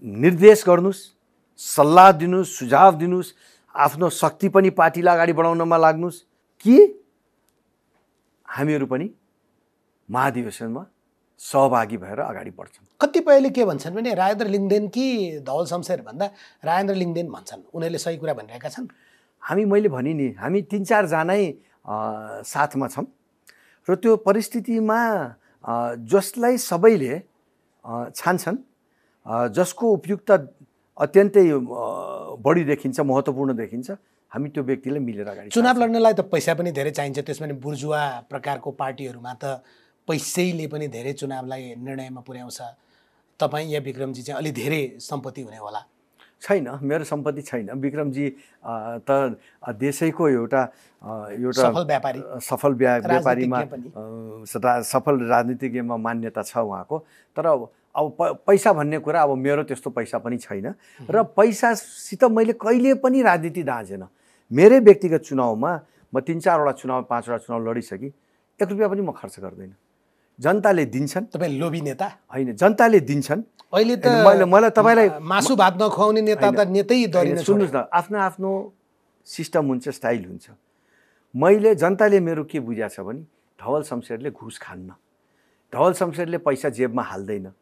S4: निर्देश गर्नुहोस्, सल्लाह दिनुहोस्, सुझाव दिनुहोस्, आफ्नो शक्ति पनि पार्टीलाई अगाडि बढाउनमा लाग्नुहोस्, कि हामीहरू पनि महाधिवेशनमा सहभागी भएर अगाडि बढ्छन्।
S3: कतिपयले के भन्छन् भने राजेन्द्र लिङ्गदेन कि धवल शमशेर भन्दा राजेन्द्र लिङ्गदेन भन्छन्, उनीहरूले सही कुरा भनिरहेका छन्।
S4: मैले भने नि, हामी 3-4 जनै साथमा छौँ र त्यो परिस्थितिमा जसलाई सबैले छान्छन्, जसको उपयुक्त अत्यन्तै बढी देखिन्छ, महत्त्वपूर्ण देखिन्छ, हामी त्यो व्यक्तिलाई मिलेर अगाडि।
S3: चुनाव लड्नलाई त पैसा पनि धेरै चाहिन्छ, त्यसमा नि बुर्जुवा प्रकारको पार्टीहरूमा त पैसैले पनि धेरै चुनावलाई निर्णयमा पुर्याउँछ। तपाईँ या विक्रमजी चाहिँ अलि धेरै सम्पत्ति हुने होला।
S4: छैन, मेरो सम्पत्ति छैन। विक्रमजी त देशैको एउटा
S3: सफल व्यापारी,
S4: व्यापारीमा सफल राजनीतिज्ञमा मान्यता छ उहाँको। तर अब पैसा भन्ने कुरा, अब मेरो त्यस्तो पैसा पनि छैन र पैसासित मैले कहिले पनि राजनीति दाँजेन। मेरै व्यक्तिगत चुनावमा म 3-4 वटा चुनाव, 5 वटा चुनाव लडिसकेँ, 1 रुपियाँ पनि म खर्च गर्दैन। जनताले दिन्छन्। तपाईँ
S3: लोभी नेता
S4: होइन, जनताले दिन्छन्।
S3: अहिले त
S4: मलाई तपाईँलाई
S3: मासु भात नखुवाउने नेता त नेतै दरिन।
S4: सुन्नुहोस् न, आफ्नो सिस्टम हुन्छ, स्टाइल हुन्छ। मैले जनताले मेरो के बुझाएको छ भने धवल शमशेरले घुस खान्न, धवल शमशेरले पैसा जेबमा हाल्दैन,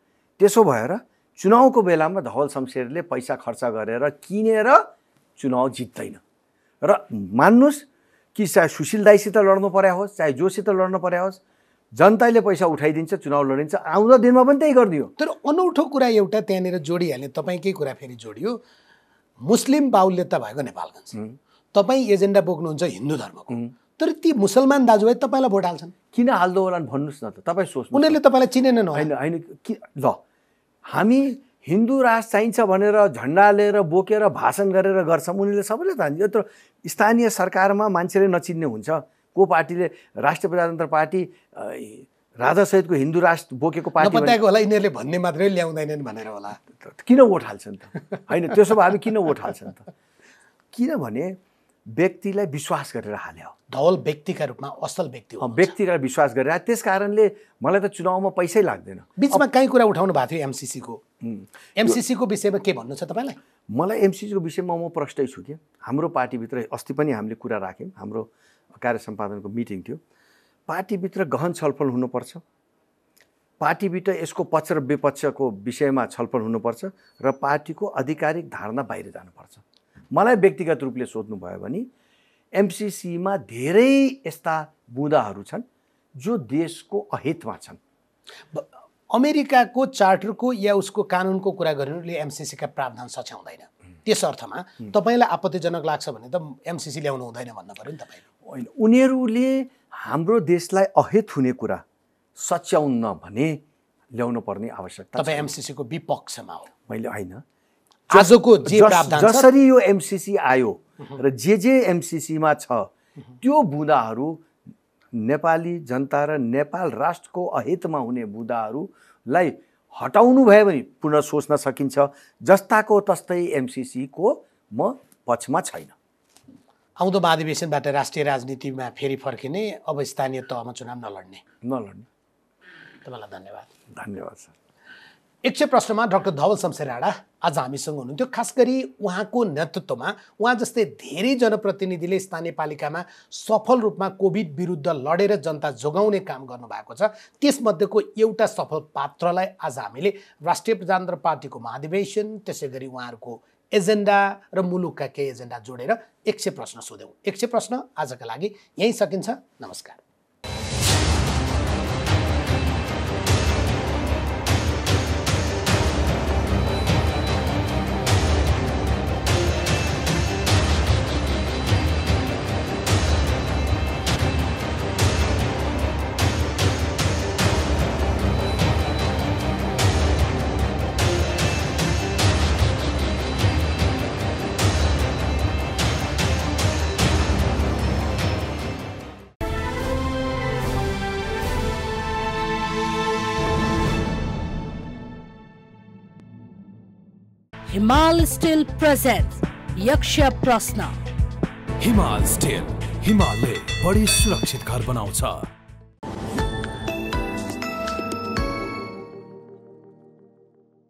S4: त्यसो भएर चुनावको बेलामा धवल शमशेरले पैसा खर्च गरेर किनेर चुनाव जित्दैन। र मान्नुहोस् कि चाहे सुशील दाईसित लड्नु पर्या होस्, चाहे जोसित लड्नु पर्या होस्, जनताले पैसा उठाइदिन्छ, चुनाव लडिन्छ। आउँदो दिनमा पनि त्यही गरिदियो।
S3: तर अनौठो कुरा एउटा त्यहाँनिर जोडिहाल्ने, तपाईँकै कुरा फेरि जोडियो। मुस्लिम बाहुल्यता भएको नेपालगञ्ज, तपाईँ एजेन्डा बोक्नुहुन्छ हिन्दू धर्मको, तर ती मुसलमान दाजुभाइ तपाईँलाई भोट हाल्छन्।
S4: किन हाल्दो होला भन्नुहोस् न त, तपाईँ सोच्नु।
S3: उनीहरूले तपाईँलाई चिनेनन्
S4: होइन होइन ल हामी हिन्दू राष्ट्र चाहिन्छ भनेर झन्डा लिएर बोकेर भाषण गरेर गर्छौँ। उनीहरूले सबैले त यत्रो स्थानीय सरकारमा मान्छेले नचिन्ने हुन्छ। को पार्टीले राष्ट्रिय प्रजातन्त्र पार्टी राजासहितको हिन्दू राष्ट्र बोकेको पार्टी
S3: नपत्याएको होला, यिनीहरूले भन्ने मात्रै ल्याउँदैनन् भनेर होला।
S4: किन भोट हाल्छन् त? होइन त्यसो भए हामी किन भोट हाल्छन् त? किनभने व्यक्तिलाई विश्वास गरेर हाल्यो।
S3: धवल व्यक्तिका रूपमा असल व्यक्ति हो,
S4: व्यक्तिलाई विश्वास गरेर। त्यस कारणले मलाई त चुनावमा पैसै लाग्दैन।
S3: बिचमा कहीँ कुरा उठाउनु भएको थियो एमसिसीको। एमसिसीको विषयमा के भन्नु छ तपाईँलाई?
S4: मलाई एमसिसीको विषयमा म प्रष्टै छु कि हाम्रो पार्टीभित्र अस्ति पनि हामीले कुरा राख्यौँ, हाम्रो कार्य सम्पादनको मिटिङ थियो। पार्टीभित्र गहन छलफल हुनुपर्छ, पार्टीभित्र यसको पक्ष र विपक्षको विषयमा छलफल हुनुपर्छ र पार्टीको आधिकारिक धारणा बाहिर जानुपर्छ। मलाई व्यक्तिगत रूपले सोध्नुभयो भने एमसिसीमा धेरै यस्ता बुँदाहरू छन् जो देशको अहितमा छन्।
S3: अमेरिकाको चार्टरको या उसको कानुनको कुरा गर्नुले एमसिसीका प्रावधान सच्याउँदैन। त्यस अर्थमा तपाईँलाई आपत्तिजनक लाग्छ भने त एमसिसी ल्याउनु हुँदैन भन्नु पऱ्यो नि तपाईँले।
S4: होइन, उनीहरूले हाम्रो देशलाई अहित हुने कुरा सच्याउन भने ल्याउनु पर्ने आवश्यकता।
S3: तपाईँ एमसिसीको विपक्षमा हो?
S4: मैले होइन,
S3: आजको जे प्रावधान
S4: जसरी यो एमसिसी आयो र जे एमसिसीमा छ त्यो बुँदाहरू नेपाली जनता र नेपाल राष्ट्रको अहितमा हुने बुँदाहरूलाई हटाउनु भयो भने पुनः सोच्न सकिन्छ। जस्ताको तस्तै एमसिसीको म पक्षमा छैन।
S3: आउँदो महाधिवेशनबाट राष्ट्रिय राजनीतिमा फेरि फर्किने, अब स्थानीय तहमा चुनाव नलड्ने। तपाईँलाई धन्यवाद।
S4: धन्यवाद सर।
S3: एकछिन प्रश्नमा डाक्टर धवल शमशेर राणा आज हामीसँग हुनुहुन्थ्यो। खास गरी उहाँको नेतृत्वमा उहाँ जस्तै धेरै जनप्रतिनिधिले स्थानीय पालिकामा सफल रूपमा कोभिड विरुद्ध लडेर जनता जोगाउने काम गर्नुभएको छ। त्यसमध्येको एउटा सफल पात्रलाई आज हामीले राष्ट्रिय प्रजातन्त्र पार्टीको महाधिवेशन, त्यसै गरी उहाँहरूको एजेन्डा र मुलुकका केही एजेन्डा जोडेर 100 प्रश्न सोध्यौँ। 100 प्रश्न आजका लागि यहीँ सकिन्छ। नमस्कार।
S1: हिमाल स्टिल प्रेजेंट्स यक्ष प्रश्न।
S2: हिमाल स्टिल हिमालले बढी सुरक्षित घर बनाउँछ।